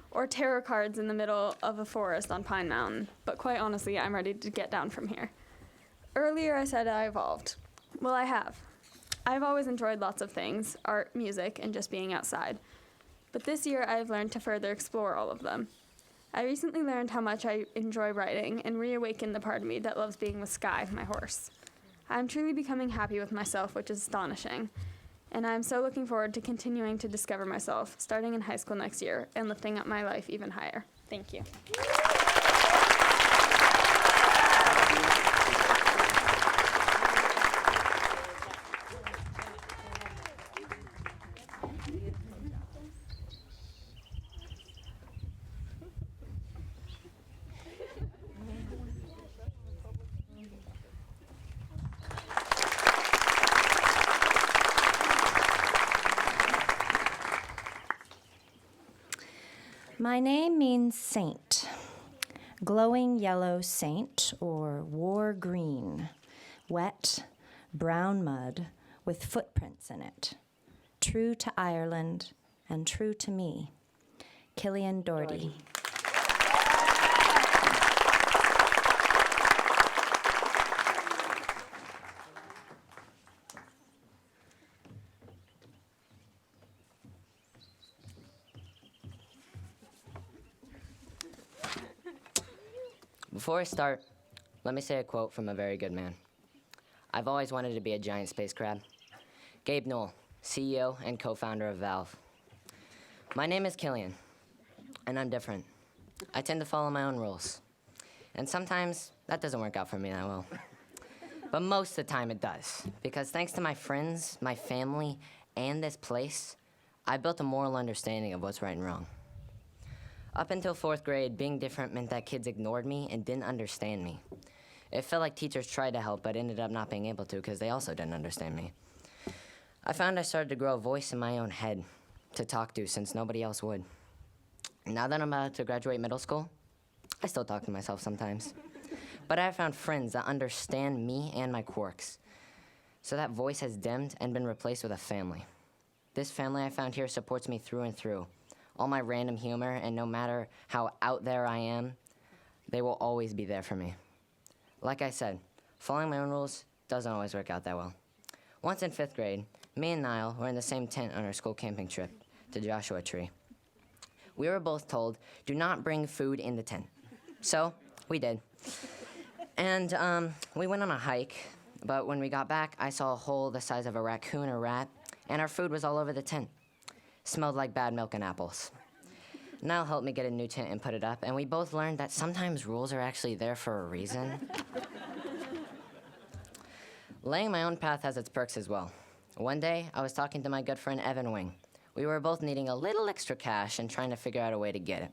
or tarot cards in the middle of a forest on Pine Mountain, but quite honestly, I'm ready to get down from here. Earlier I said I evolved. Well, I have. I've always enjoyed lots of things, art, music, and just being outside. But this year I've learned to further explore all of them. I recently learned how much I enjoy riding and reawakened the part of me that loves being with Sky, my horse. I'm truly becoming happy with myself, which is astonishing. And I'm so looking forward to continuing to discover myself, starting in high school next year, and lifting up my life even higher. Thank you. My name means saint, glowing yellow saint or war green, wet, brown mud with footprints in it, true to Ireland and true to me. Killian Doherty. Before I start, let me say a quote from a very good man. I've always wanted to be a giant space crab. Gabe Knoll, CEO and co-founder of Valve. My name is Killian, and I'm different. I tend to follow my own rules. And sometimes that doesn't work out for me that well. But most of the time it does, because thanks to my friends, my family, and this place, I built a moral understanding of what's right and wrong. Up until 4th grade, being different meant that kids ignored me and didn't understand me. It felt like teachers tried to help, but ended up not being able to because they also didn't understand me. I found I started to grow a voice in my own head to talk to since nobody else would. Now that I'm about to graduate middle school, I still talk to myself sometimes. But I have found friends that understand me and my quirks. So that voice has dimmed and been replaced with a family. This family I found here supports me through and through. All my random humor, and no matter how out there I am, they will always be there for me. Like I said, following my own rules doesn't always work out that well. Once in 5th grade, me and Niall were in the same tent on our school camping trip to Joshua Tree. We were both told, do not bring food in the tent. So, we did. And we went on a hike, but when we got back, I saw a hole the size of a raccoon or rat, and our food was all over the tent. Smelled like bad milk and apples. Niall helped me get a new tent and put it up, and we both learned that sometimes rules are actually there for a reason. Laying my own path has its perks as well. One day, I was talking to my good friend Evan Wing. We were both needing a little extra cash and trying to figure out a way to get it.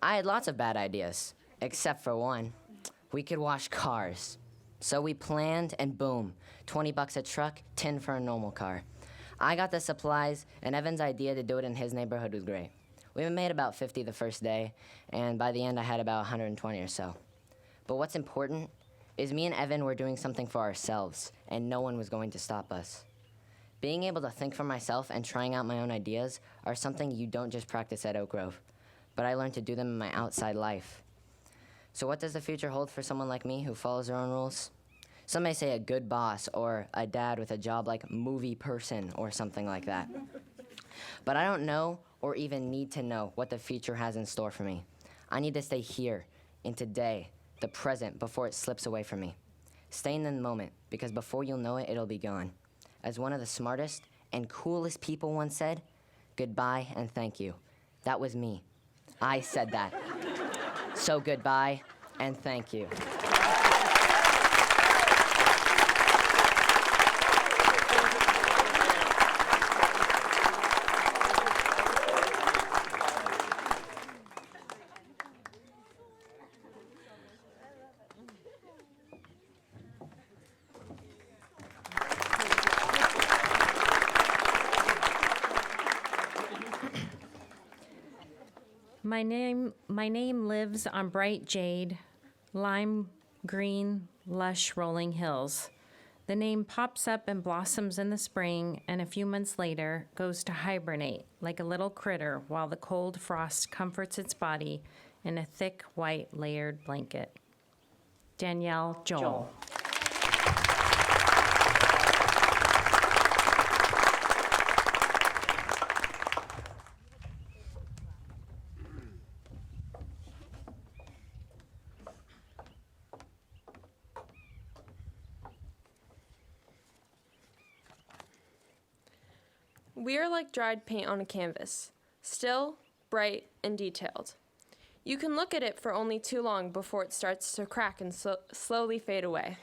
I had lots of bad ideas, except for one. We could wash cars. So we planned, and boom, $20 a truck, 10 for a normal car. I got the supplies, and Evan's idea to do it in his neighborhood was great. We made about 50 the first day, and by the end I had about 120 or so. But what's important is me and Evan were doing something for ourselves, and no one was going to stop us. Being able to think for myself and trying out my own ideas are something you don't just practice at Oak Grove, but I learned to do them in my outside life. So what does the future hold for someone like me who follows their own rules? Some may say a good boss or a dad with a job like movie person or something like that. But I don't know or even need to know what the future has in store for me. I need to stay here, in today, the present, before it slips away from me. Stay in the moment, because before you'll know it, it'll be gone. As one of the smartest and coolest people once said, goodbye and thank you. That was me. I said that. So goodbye and thank you. My name lives on bright jade, lime green, lush rolling hills. The name pops up and blossoms in the spring, and a few months later goes to hibernate like a little critter while the cold frost comforts its body in a thick white layered blanket. Danielle Joel. We are like dried paint on a canvas, still, bright, and detailed. You can look at it for only too long before it starts to crack and slowly fade away.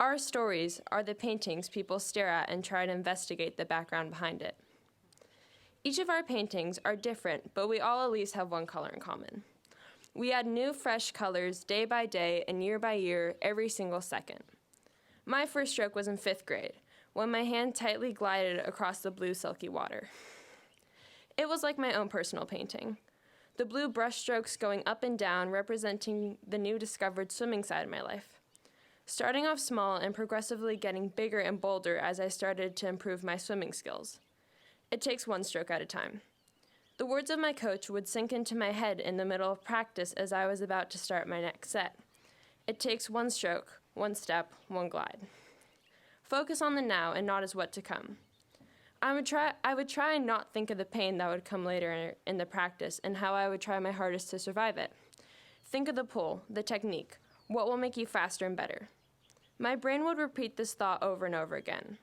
Our stories are the paintings people stare at and try to investigate the background behind it. Each of our paintings are different, but we all at least have one color in common. We add new, fresh colors day by day and year by year, every single second. My first stroke was in 5th grade, when my hand tightly glided across the blue silky water. It was like my own personal painting. The blue brush strokes going up and down representing the new discovered swimming side of my life. Starting off small and progressively getting bigger and bolder as I started to improve my swimming skills. It takes one stroke at a time. The words of my coach would sink into my head in the middle of practice as I was about to start my next set. It takes one stroke, one step, one glide. Focus on the now and not as what to come. I would try and not think of the pain that would come later in the practice and how I would try my hardest to survive it. Think of the pull, the technique, what will make you faster and better. My brain would repeat this thought over and over again.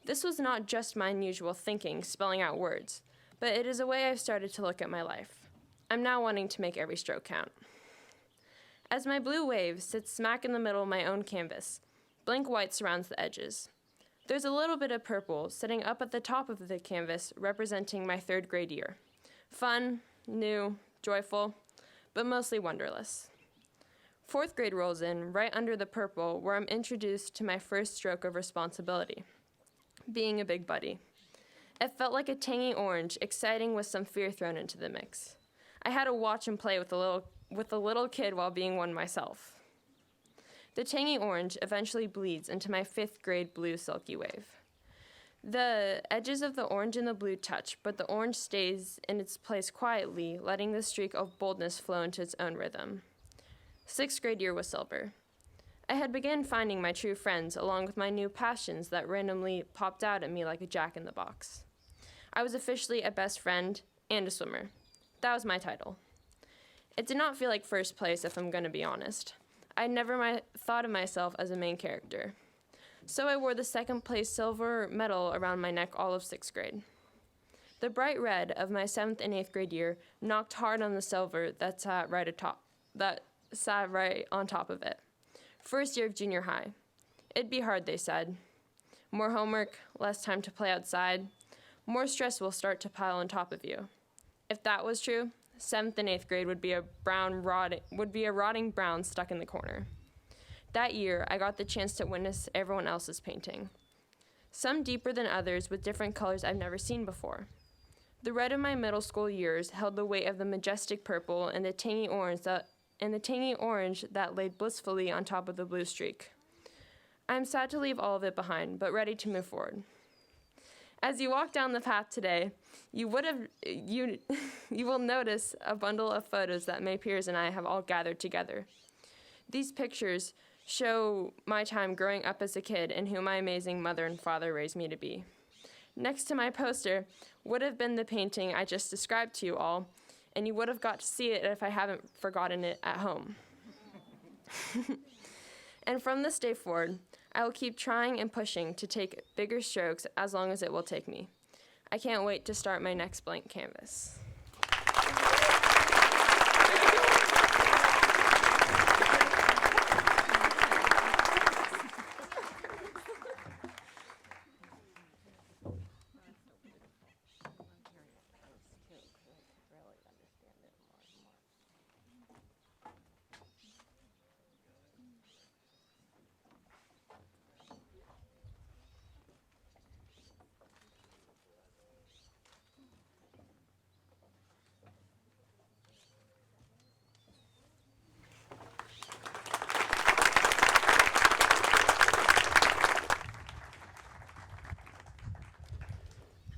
This was not just my unusual thinking, spelling out words, but it is a way I've started to look at my life. I'm now wanting to make every stroke count. As my blue wave sits smack in the middle of my own canvas, blank white surrounds the edges. There's a little bit of purple sitting up at the top of the canvas representing my 3rd grade year. Fun, new, joyful, but mostly wonderless. 4th grade rolls in right under the purple where I'm introduced to my first stroke of responsibility, being a big buddy. It felt like a tangy orange, exciting with some fear thrown into the mix. I had to watch and play with a little kid while being one myself. The tangy orange eventually bleeds into my 5th grade blue Silky Wave. The edges of the orange and the blue touch, but the orange stays in its place quietly, letting the streak of boldness flow into its own rhythm. 6th grade year was silver. I had begun finding my true friends along with my new passions that randomly popped out at me like a jack-in-the-box. I was officially a best friend and a swimmer. That was my title. It did not feel like first place, if I'm going to be honest. I never thought of myself as a main character. So I wore the 2nd place silver medal around my neck all of 6th grade. The bright red of my 7th and 8th grade year knocked hard on the silver that sat right on top of it. First year of junior high. It'd be hard, they said. More homework, less time to play outside. More stress will start to pile on top of you. If that was true, 7th and 8th grade would be a rotting brown stuck in the corner. That year, I got the chance to witness everyone else's painting. Some deeper than others with different colors I've never seen before. The red of my middle school years held the weight of the majestic purple and the tangy orange that laid blissfully on top of the blue streak. I am sad to leave all of it behind, but ready to move forward. As you walk down the path today, you will notice a bundle of photos that my peers and I have all gathered together. These pictures show my time growing up as a kid and who my amazing mother and father raised me to be. Next to my poster would have been the painting I just described to you all, and you would have got to see it if I haven't forgotten it at home. And from this day forward, I will keep trying and pushing to take bigger strokes as long as it will take me. I can't wait to start my next blank canvas.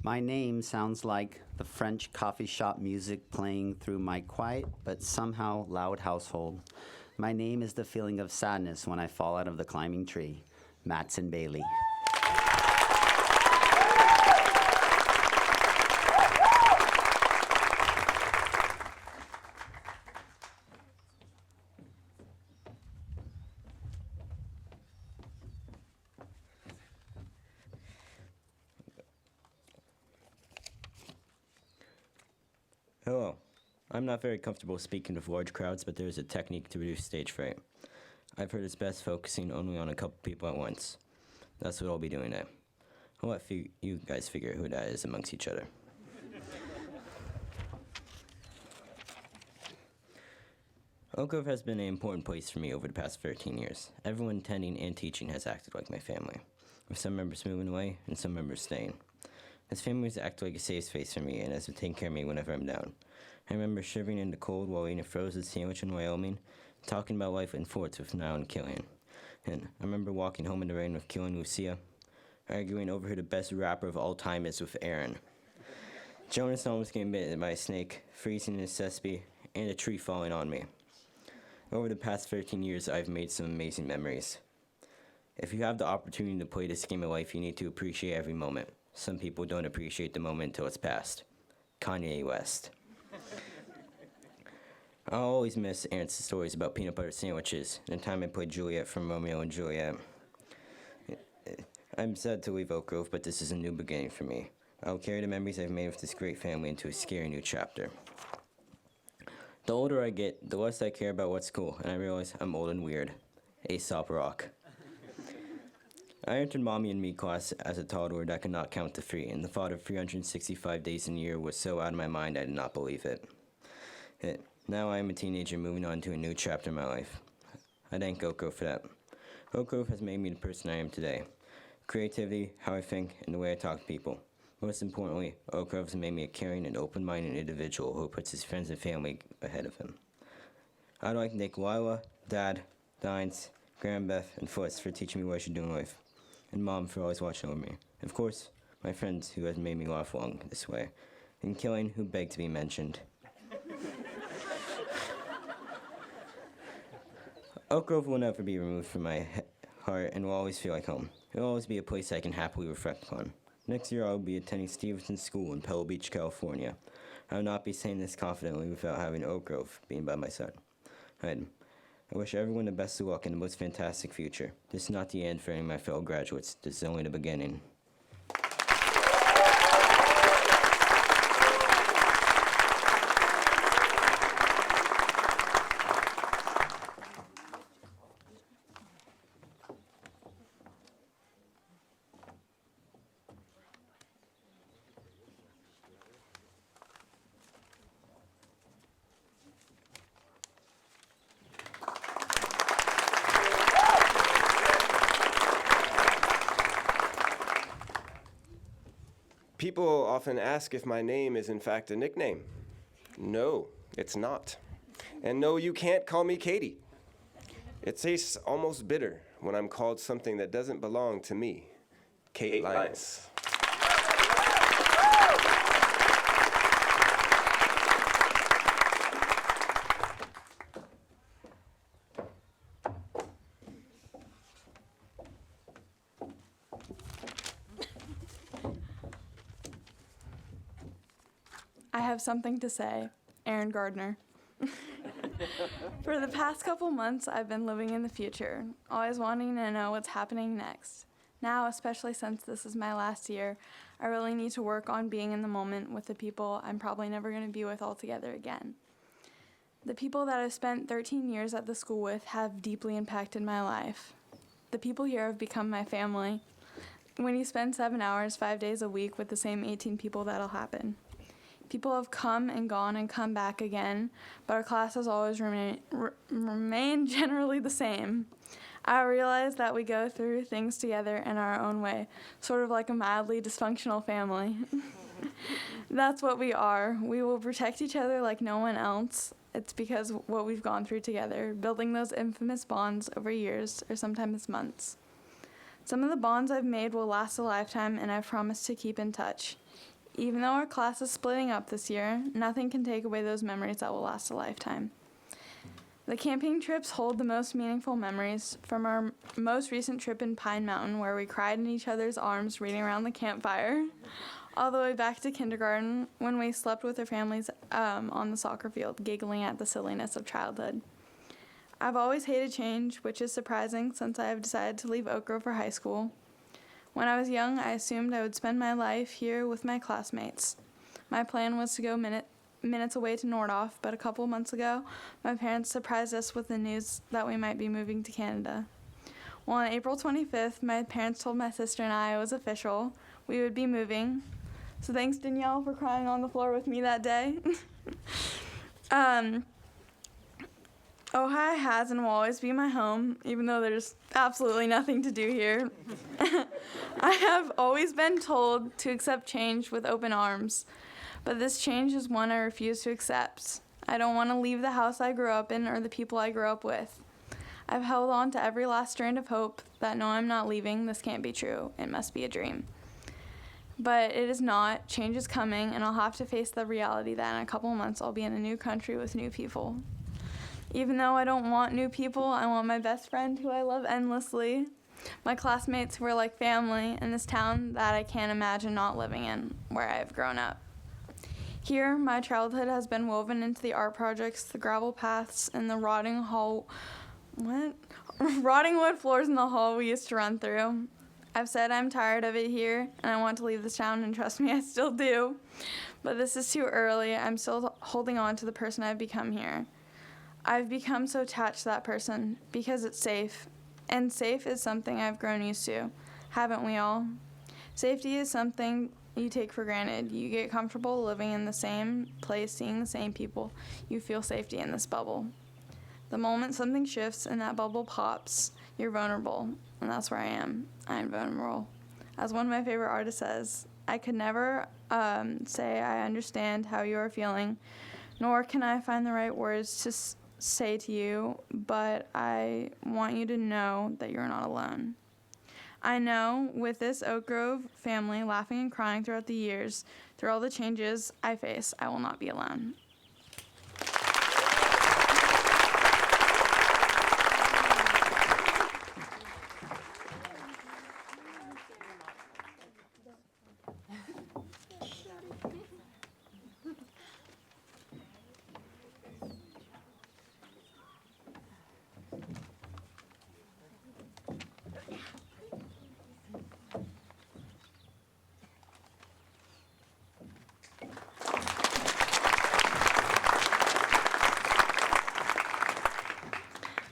My name sounds like the French coffee shop music playing through my quiet but somehow loud household. My name is the feeling of sadness when I fall out of the climbing tree. Matson Bailey. Hello. I'm not very comfortable speaking with large crowds, but there is a technique to reduce stage fright. I've heard it's best focusing only on a couple people at once. That's what I'll be doing now. I'll let you guys figure out who that is amongst each other. Oak Grove has been an important place for me over the past 13 years. Everyone attending and teaching has acted like my family, with some members moving away and some members staying. This family has acted like a safe space for me and has been taking care of me whenever I'm down. I remember shivering in the cold while eating a frozen sandwich in Wyoming, talking about life in forts with Niall and Killian. And I remember walking home in the rain with Killian and Lucia, arguing over who the best rapper of all time is with Aaron. Jonas almost getting bitten by a snake, freezing in a cesspit, and a tree falling on me. Over the past 13 years, I've made some amazing memories. If you have the opportunity to play this game of life, you need to appreciate every moment. Some people don't appreciate the moment until it's past. Kanye West. I'll always miss Aaron's stories about peanut butter sandwiches and the time I played Juliet from Romeo and Juliet. I'm sad to leave Oak Grove, but this is a new beginning for me. I'll carry the memories I've made with this great family into a scary new chapter. The older I get, the less I care about what's cool, and I realize I'm old and weird. Aesop Rock. I entered Mommy and Me class as a toddler that could not count to 3, and the thought of 365 days in a year was so out of my mind I did not believe it. Now I am a teenager moving on to a new chapter in my life. I thank Oak Grove for that. Oak Grove has made me the person I am today. Creativity, how I think, and the way I talk to people. Most importantly, Oak Grove has made me a caring and open-minded individual who puts his friends and family ahead of him. I'd like to thank Lila, Dad, Dines, Grandbeth, and Foots for teaching me what I should do in life, and Mom for always watching over me. And of course, my friends who have made me laugh along this way, and Killian, who begged to be mentioned. Oak Grove will never be removed from my heart and will always feel like home. It will always be a place I can happily reflect upon. Next year, I will be attending Stevenson School in Pebble Beach, California. I will not be saying this confidently without having Oak Grove being by my side. I wish everyone the best of luck in the most fantastic future. This is not the end for any of my fellow graduates. This is only the beginning. People often ask if my name is in fact a nickname. No, it's not. And no, you can't call me Katie. It tastes almost bitter when I'm called something that doesn't belong to me. Kate Lyons. I have something to say. Aaron Gardner. For the past couple months, I've been living in the future, always wanting to know what's happening next. Now, especially since this is my last year, I really need to work on being in the moment with the people I'm probably never going to be with altogether again. The people that I've spent 13 years at the school with have deeply impacted my life. The people here have become my family. When you spend 7 hours, 5 days a week with the same 18 people, that'll happen. People have come and gone and come back again, but our class has always remained generally the same. I realize that we go through things together in our own way, sort of like a mildly dysfunctional family. That's what we are. We will protect each other like no one else. It's because of what we've gone through together, building those infamous bonds over years or sometimes months. Some of the bonds I've made will last a lifetime, and I've promised to keep in touch. Even though our class is splitting up this year, nothing can take away those memories that will last a lifetime. The camping trips hold the most meaningful memories, from our most recent trip in Pine Mountain, where we cried in each other's arms reading around the campfire, all the way back to kindergarten, when we slept with our families on the soccer field, giggling at the silliness of childhood. I've always hated change, which is surprising since I have decided to leave Oak Grove for high school. When I was young, I assumed I would spend my life here with my classmates. My plan was to go minutes away to Nordhoff, but a couple months ago, my parents surprised us with the news that we might be moving to Canada. Well, on April 25th, my parents told my sister and I it was official. We would be moving. So thanks, Danielle, for crying on the floor with me that day. Ojai has and will always be my home, even though there's absolutely nothing to do here. I have always been told to accept change with open arms, but this change is one I refuse to accept. I don't want to leave the house I grew up in or the people I grew up with. I've held on to every last strand of hope that no, I'm not leaving, this can't be true, it must be a dream. But it is not, change is coming, and I'll have to face the reality that in a couple months I'll be in a new country with new people. Even though I don't want new people, I want my best friend who I love endlessly, my classmates who are like family, in this town that I can't imagine not living in, where I have grown up. Here, my childhood has been woven into the art projects, the gravel paths, and the rotting wood floors in the hall we used to run through. I've said I'm tired of it here, and I want to leave this town, and trust me, I still do. But this is too early. I'm still holding on to the person I've become here. I've become so attached to that person because it's safe, and safe is something I've grown used to. Haven't we all? Safety is something you take for granted. You get comfortable living in the same place, seeing the same people. You feel safety in this bubble. The moment something shifts and that bubble pops, you're vulnerable, and that's where I am. I am vulnerable. As one of my favorite artists says, I could never say I understand how you are feeling, nor can I find the right words to say to you, but I want you to know that you're not alone. I know with this Oak Grove family laughing and crying throughout the years, through all the changes I face, I will not be alone.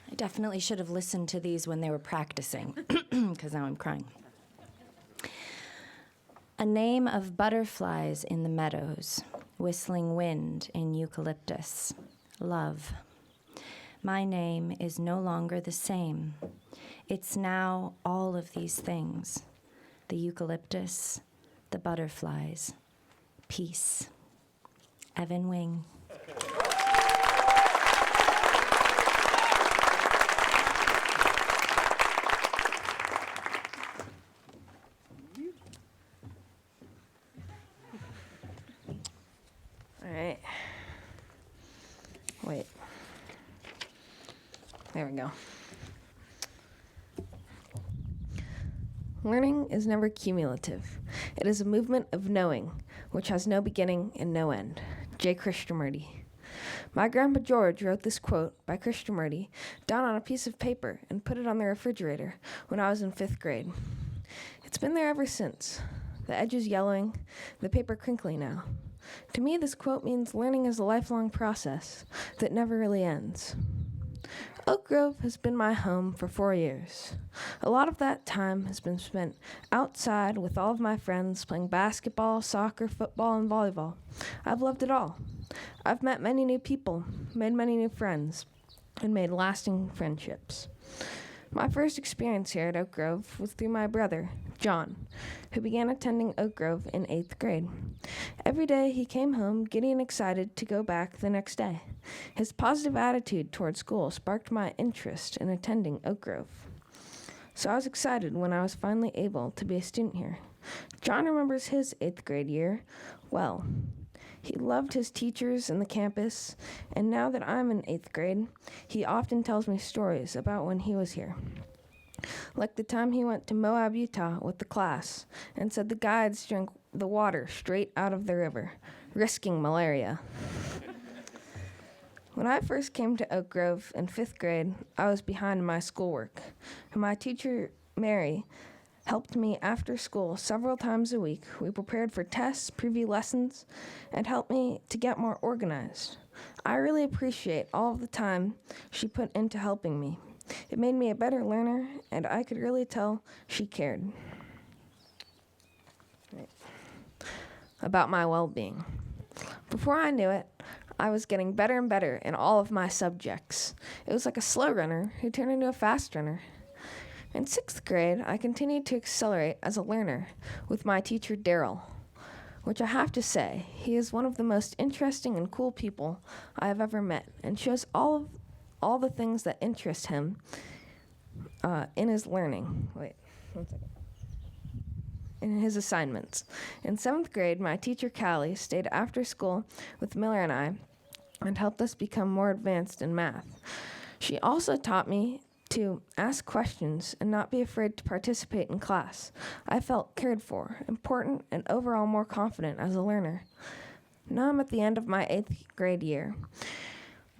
I definitely should have listened to these when they were practicing, because now I'm crying. A name of butterflies in the meadows, whistling wind in eucalyptus, love. My name is no longer the same. It's now all of these things, the eucalyptus, the butterflies, peace. Evan Wing. Alright. Wait. There we go. Learning is never cumulative. It is a movement of knowing, which has no beginning and no end. J. Krishnamurti. My Grandpa George wrote this quote by Krishnamurti down on a piece of paper and put it on the refrigerator when I was in 5th grade. It's been there ever since. The edge is yellowing, the paper crinkly now. To me, this quote means learning is a lifelong process that never really ends. Oak Grove has been my home for 4 years. A lot of that time has been spent outside with all of my friends playing basketball, soccer, football, and volleyball. I've loved it all. I've met many new people, made many new friends, and made lasting friendships. My first experience here at Oak Grove was through my brother, John, who began attending Oak Grove in 8th grade. Every day he came home giddy and excited to go back the next day. His positive attitude toward school sparked my interest in attending Oak Grove. So I was excited when I was finally able to be a student here. John remembers his 8th grade year well. He loved his teachers and the campus, and now that I'm in 8th grade, he often tells me stories about when he was here. Like the time he went to Moab, Utah with the class and said the guides drank the water straight out of the river, risking malaria. When I first came to Oak Grove in 5th grade, I was behind in my schoolwork, and my teacher, Mary, helped me after school several times a week. We prepared for tests, preview lessons, and helped me to get more organized. I really appreciate all of the time she put into helping me. It made me a better learner, and I could really tell she cared about my well-being. Before I knew it, I was getting better and better in all of my subjects. It was like a slow runner who turned into a fast runner. In 6th grade, I continued to accelerate as a learner with my teacher, Daryl, which I have to say, he is one of the most interesting and cool people I have ever met and shows all the things that interest him in his learning. Wait, one second. In his assignments. In 7th grade, my teacher, Callie, stayed after school with Miller and I and helped us become more advanced in math. She also taught me to ask questions and not be afraid to participate in class. I felt cared for, important, and overall more confident as a learner. Now I'm at the end of my 8th grade year,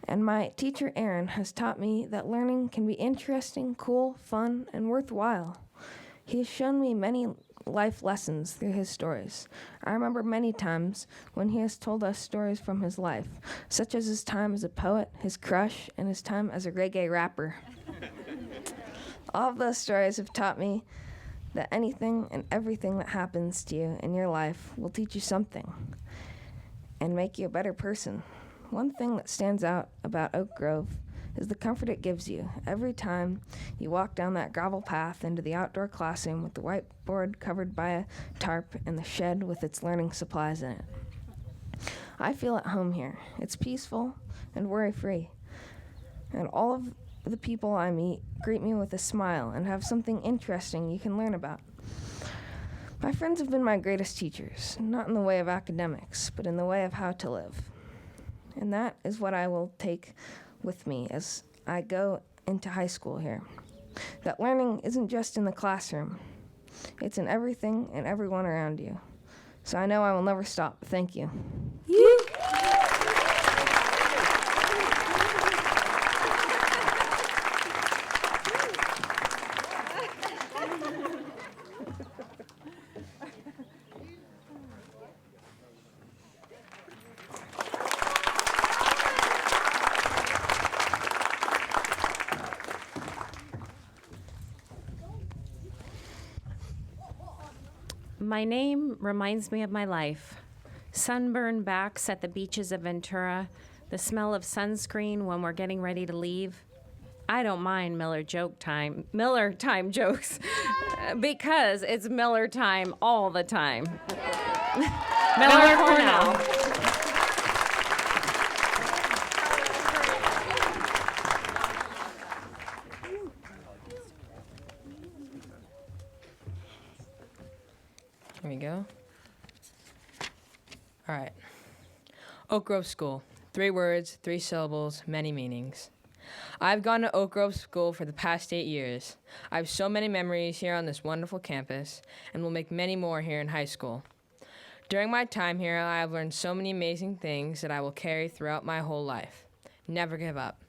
and my teacher, Aaron, has taught me that learning can be interesting, cool, fun, and worthwhile. He has shown me many life lessons through his stories. I remember many times when he has told us stories from his life, such as his time as a poet, his crush, and his time as a reggae rapper. All of those stories have taught me that anything and everything that happens to you in your life will teach you something and make you a better person. One thing that stands out about Oak Grove is the comfort it gives you every time you walk down that gravel path into the outdoor classroom with the whiteboard covered by a tarp and the shed with its learning supplies in it. I feel at home here. It's peaceful and worry-free. And all of the people I meet greet me with a smile and have something interesting you can learn about. My friends have been my greatest teachers, not in the way of academics, but in the way of how to live. And that is what I will take with me as I go into high school here. That learning isn't just in the classroom. It's in everything and everyone around you. So I know I will never stop. Thank you. My name reminds me of my life. Sunburned backs at the beaches of Ventura, the smell of sunscreen when we're getting ready to leave. I don't mind Miller time jokes because it's Miller time all the time. Miller Cornell. Here we go. All right. Oak Grove School. 3 words, 3 syllables, many meanings. I've gone to Oak Grove School for the past 8 years. I have so many memories here on this wonderful campus, and will make many more here in high school. During my time here, I have learned so many amazing things that I will carry throughout my whole life. Never give up.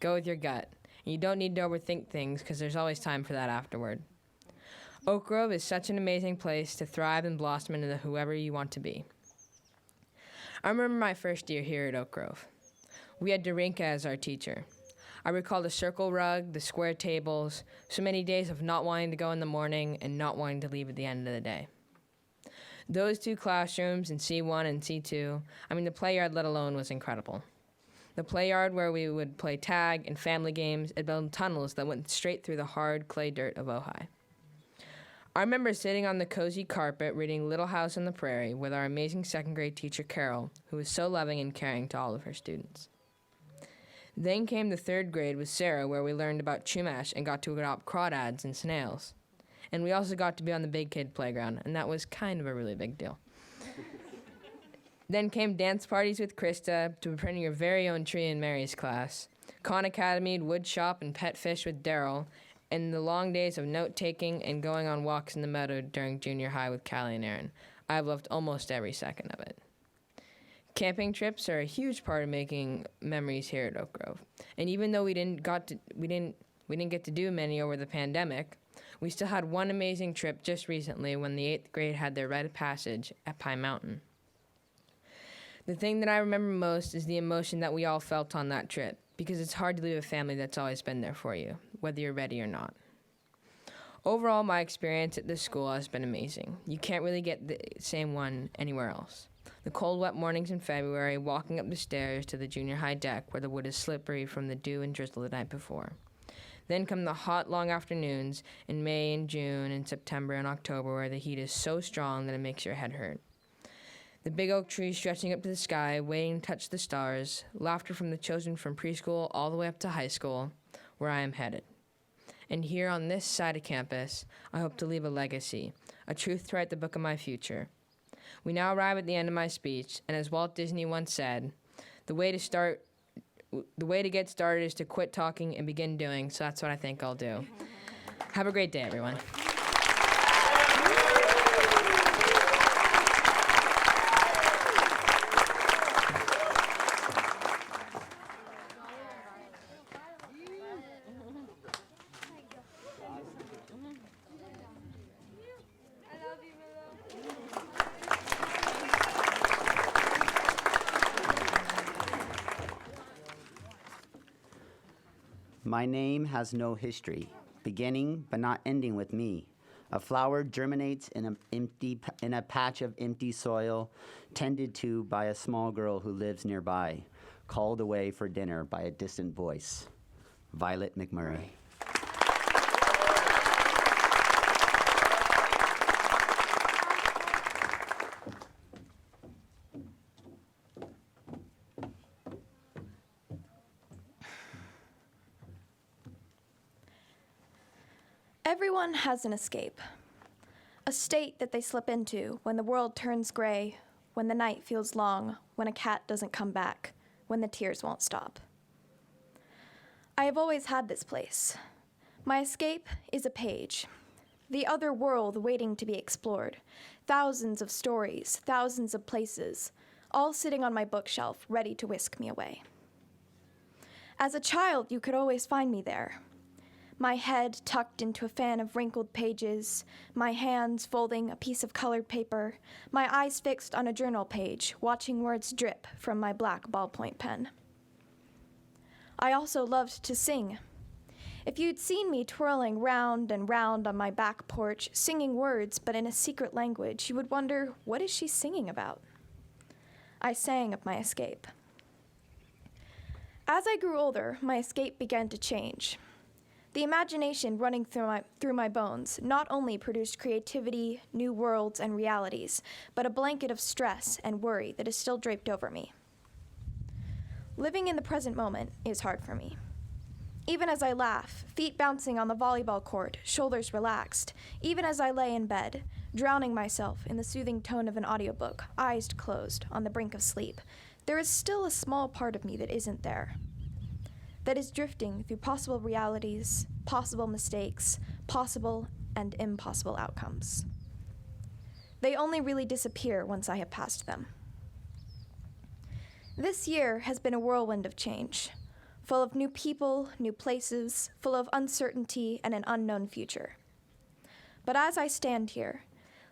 Go with your gut. And you don't need to overthink things because there's always time for that afterward. Oak Grove is such an amazing place to thrive and blossom into whoever you want to be. I remember my first year here at Oak Grove. We had Darinka as our teacher. I recall the circle rug, the square tables, so many days of not wanting to go in the morning and not wanting to leave at the end of the day. Those 2 classrooms in C1 and C2, the play yard let alone, was incredible. The play yard where we would play tag and family games and build tunnels that went straight through the hard clay dirt of Ojai. I remember sitting on the cozy carpet reading Little House on the Prairie with our amazing 2nd grade teacher, Carol, who was so loving and caring to all of her students. Then came the 3rd grade with Sarah, where we learned about Chumash and got to adopt crawdads and snails. And we also got to be on the big kid playground, and that was kind of a really big deal. Then came dance parties with Krista, to printing your very own tree in Mary's class, Khan Academy, wood shop, and pet fish with Daryl, and the long days of note-taking and going on walks in the meadow during junior high with Callie and Aaron. I've loved almost every second of it. Camping trips are a huge part of making memories here at Oak Grove. And even though we didn't get to do many over the pandemic, we still had one amazing trip just recently when the 8th grade had their rite of passage at Pine Mountain. The thing that I remember most is the emotion that we all felt on that trip, because it's hard to leave a family that's always been there for you, whether you're ready or not. Overall, my experience at this school has been amazing. You can't really get the same one anywhere else. The cold, wet mornings in February, walking up the stairs to the junior high deck where the wood is slippery from the dew and drizzle the night before. Then come the hot, long afternoons in May and June and September and October where the heat is so strong that it makes your head hurt. The big oak trees stretching up to the sky, waiting to touch the stars, laughter from the children from preschool all the way up to high school, where I am headed. And here on this side of campus, I hope to leave a legacy, a truth to write the book of my future. We now arrive at the end of my speech, and as Walt Disney once said, the way to get started is to quit talking and begin doing, so that's what I think I'll do. Have a great day, everyone. My name has no history, beginning but not ending with me. A flower germinates in a patch of empty soil, tended to by a small girl who lives nearby, called away for dinner by a distant voice. Violet McMurray. Everyone has an escape, a state that they slip into when the world turns gray, when the night feels long, when a cat doesn't come back, when the tears won't stop. I have always had this place. My escape is a page, the other world waiting to be explored, thousands of stories, thousands of places, all sitting on my bookshelf, ready to whisk me away. As a child, you could always find me there. My head tucked into a fan of wrinkled pages, my hands folding a piece of colored paper, my eyes fixed on a journal page, watching words drip from my black ballpoint pen. I also loved to sing. If you'd seen me twirling round and round on my back porch, singing words but in a secret language, you would wonder, what is she singing about? I sang of my escape. As I grew older, my escape began to change. The imagination running through my bones not only produced creativity, new worlds, and realities, but a blanket of stress and worry that is still draped over me. Living in the present moment is hard for me. Even as I laugh, feet bouncing on the volleyball court, shoulders relaxed, even as I lay in bed, drowning myself in the soothing tone of an audiobook, eyes closed, on the brink of sleep, there is still a small part of me that isn't there. That is drifting through possible realities, possible mistakes, possible and impossible outcomes. They only really disappear once I have passed them. This year has been a whirlwind of change, full of new people, new places, full of uncertainty and an unknown future. But as I stand here,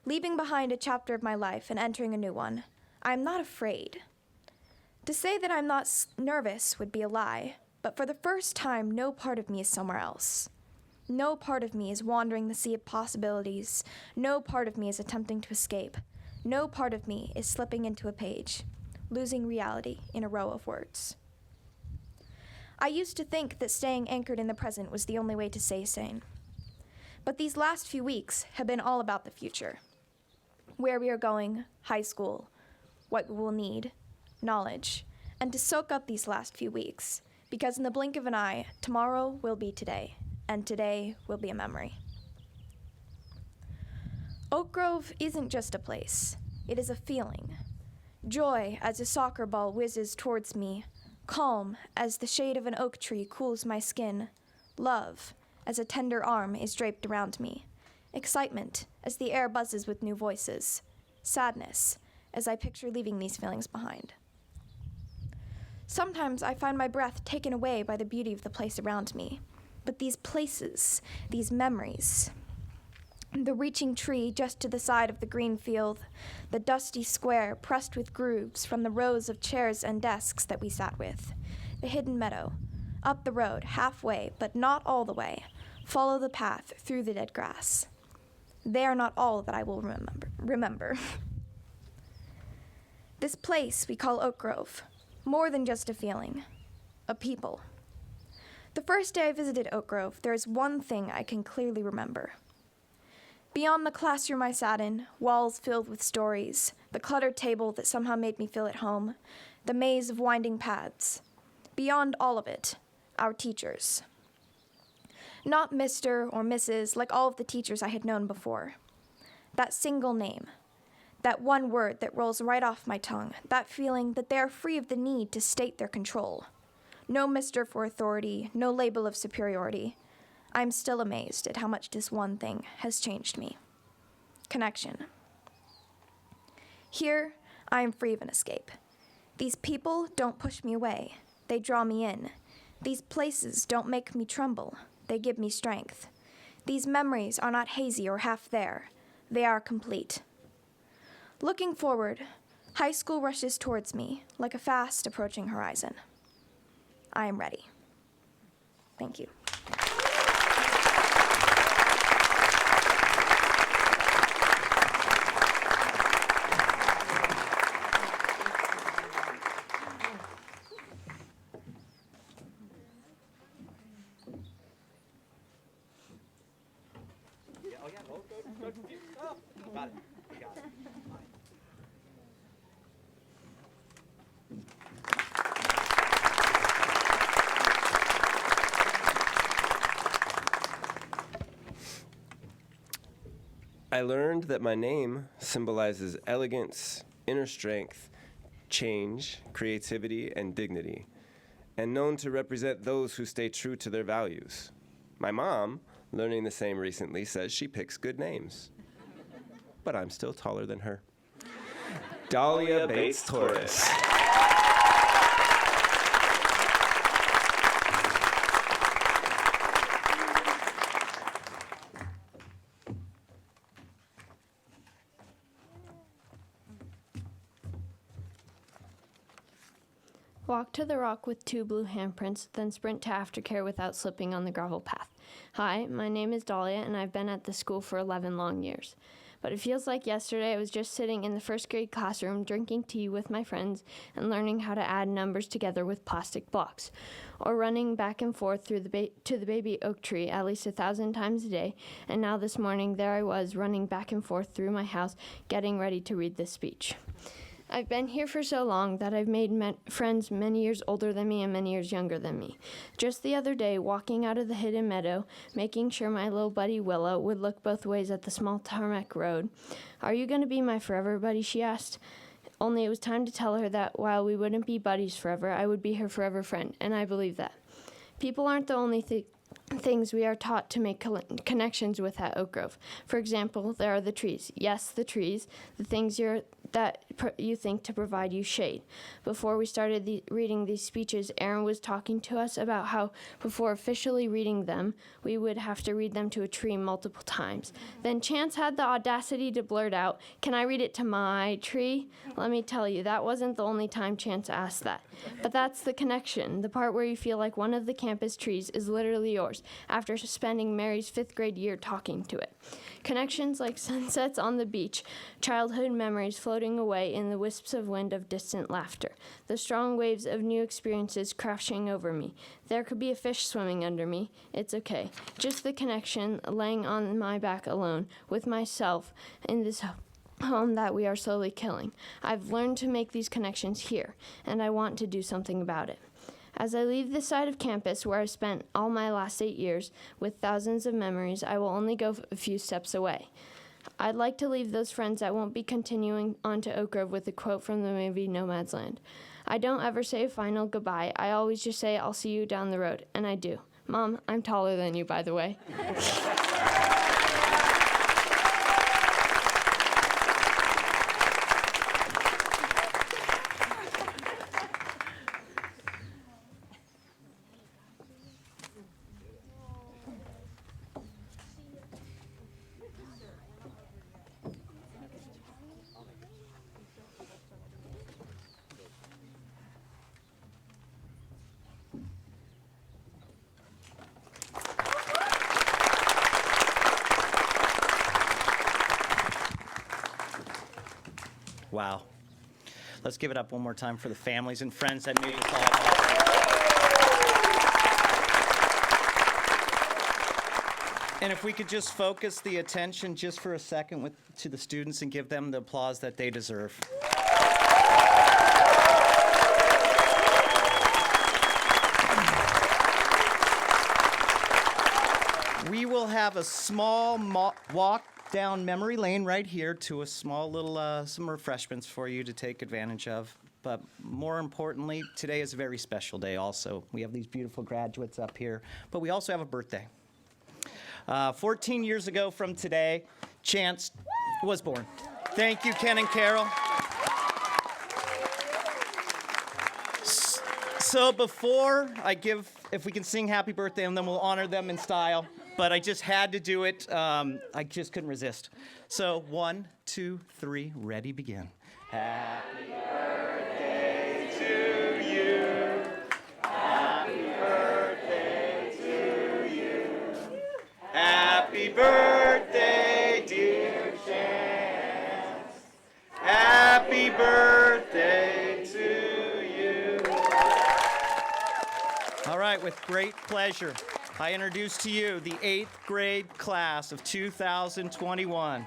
leaving behind a chapter of my life and entering a new one, I am not afraid. To say that I'm not nervous would be a lie. But for the first time, no part of me is somewhere else. No part of me is wandering the sea of possibilities. No part of me is attempting to escape. No part of me is slipping into a page, losing reality in a row of words. I used to think that staying anchored in the present was the only way to stay sane. But these last few weeks have been all about the future. Where we are going, high school, what we will need, knowledge, and to soak up these last few weeks. Because in the blink of an eye, tomorrow will be today, and today will be a memory. Oak Grove isn't just a place, it is a feeling. Joy as a soccer ball whizzes towards me, calm as the shade of an oak tree cools my skin, love as a tender arm is draped around me, excitement as the air buzzes with new voices, sadness as I picture leaving these feelings behind. Sometimes I find my breath taken away by the beauty of the place around me. But these places, these memories, the reaching tree just to the side of the green field, the dusty square pressed with grooves from the rows of chairs and desks that we sat with, the hidden meadow, up the road, halfway, but not all the way, follow the path through the dead grass. They are not all that I will remember. This place we call Oak Grove, more than just a feeling, a people. The first day I visited Oak Grove, there is one thing I can clearly remember. Beyond the classroom I sat in, walls filled with stories, the cluttered table that somehow made me feel at home, the maze of winding paths. Beyond all of it, our teachers. Not Mr. or Mrs. like all of the teachers I had known before. That single name. That one word that rolls right off my tongue, that feeling that they are free of the need to state their control. No Mr. for authority, no label of superiority. I'm still amazed at how much this one thing has changed me. Connection. Here, I am free of an escape. These people don't push me away, they draw me in. These places don't make me tremble, they give me strength. These memories are not hazy or half there, they are complete. Looking forward, high school rushes towards me like a fast approaching horizon. I am ready. Thank you. Got it. Got it. I learned that my name symbolizes elegance, inner strength, change, creativity, and dignity, and known to represent those who stay true to their values. My mom, learning the same recently, says she picks good names. But I'm still taller than her. Dahlia Bates Torres. Walk to the rock with 2 blue handprints, then sprint to aftercare without slipping on the gravel path. Hi, my name is Dahlia, and I've been at the school for 11 long years. But it feels like yesterday I was just sitting in the first grade classroom drinking tea with my friends and learning how to add numbers together with plastic blocks, or running back and forth through to the baby oak tree at least 1,000 times a day, and now this morning there I was running back and forth through my house getting ready to read this speech. I've been here for so long that I've made friends many years older than me and many years younger than me. Just the other day, walking out of the hidden meadow, making sure my little buddy Willow would look both ways at the small tarmac road. "Are you going to be my forever buddy?" she asked. Only it was time to tell her that while we wouldn't be buddies forever, I would be her forever friend, and I believe that. People aren't the only things we are taught to make connections with at Oak Grove. For example, there are the trees. Yes, the trees, the things that you think to provide you shade. Before we started reading these speeches, Aaron was talking to us about how before officially reading them, we would have to read them to a tree multiple times. Then Chance had the audacity to blurt out, "Can I read it to my tree?" Let me tell you, that wasn't the only time Chance asked that. But that's the connection, the part where you feel like one of the campus trees is literally yours after spending Mary's 5th grade year talking to it. Connections like sunsets on the beach, childhood memories floating away in the wisps of wind of distant laughter, the strong waves of new experiences crashing over me. There could be a fish swimming under me. It's okay. Just the connection, laying on my back alone with myself in this home that we are slowly killing. I've learned to make these connections here, and I want to do something about it. As I leave this side of campus where I spent all my last 8 years with thousands of memories, I will only go a few steps away. I'd like to leave those friends that won't be continuing on to Oak Grove with a quote from the movie Nomadland. I don't ever say a final goodbye. I always just say I'll see you down the road, and I do. Mom, I'm taller than you, by the way. Wow. Let's give it up one more time for the families and friends that made this all. And if we could just focus the attention just for a second to the students and give them the applause that they deserve. We will have a small walk down memory lane right here to a small little some refreshments for you to take advantage of. But more importantly, today is a very special day also. We have these beautiful graduates up here, but we also have a birthday. 14 years ago from today, Chance was born. Thank you, Ken and Carol. So before I give, if we can sing happy birthday, and then we'll honor them in style. But I just had to do it. I just couldn't resist. So 1, 2, 3, ready, begin. Happy birthday to you. Happy birthday to you. Happy birthday, dear Chance. Happy birthday to you. All right, with great pleasure. I introduce to you the 8th grade class of 2021.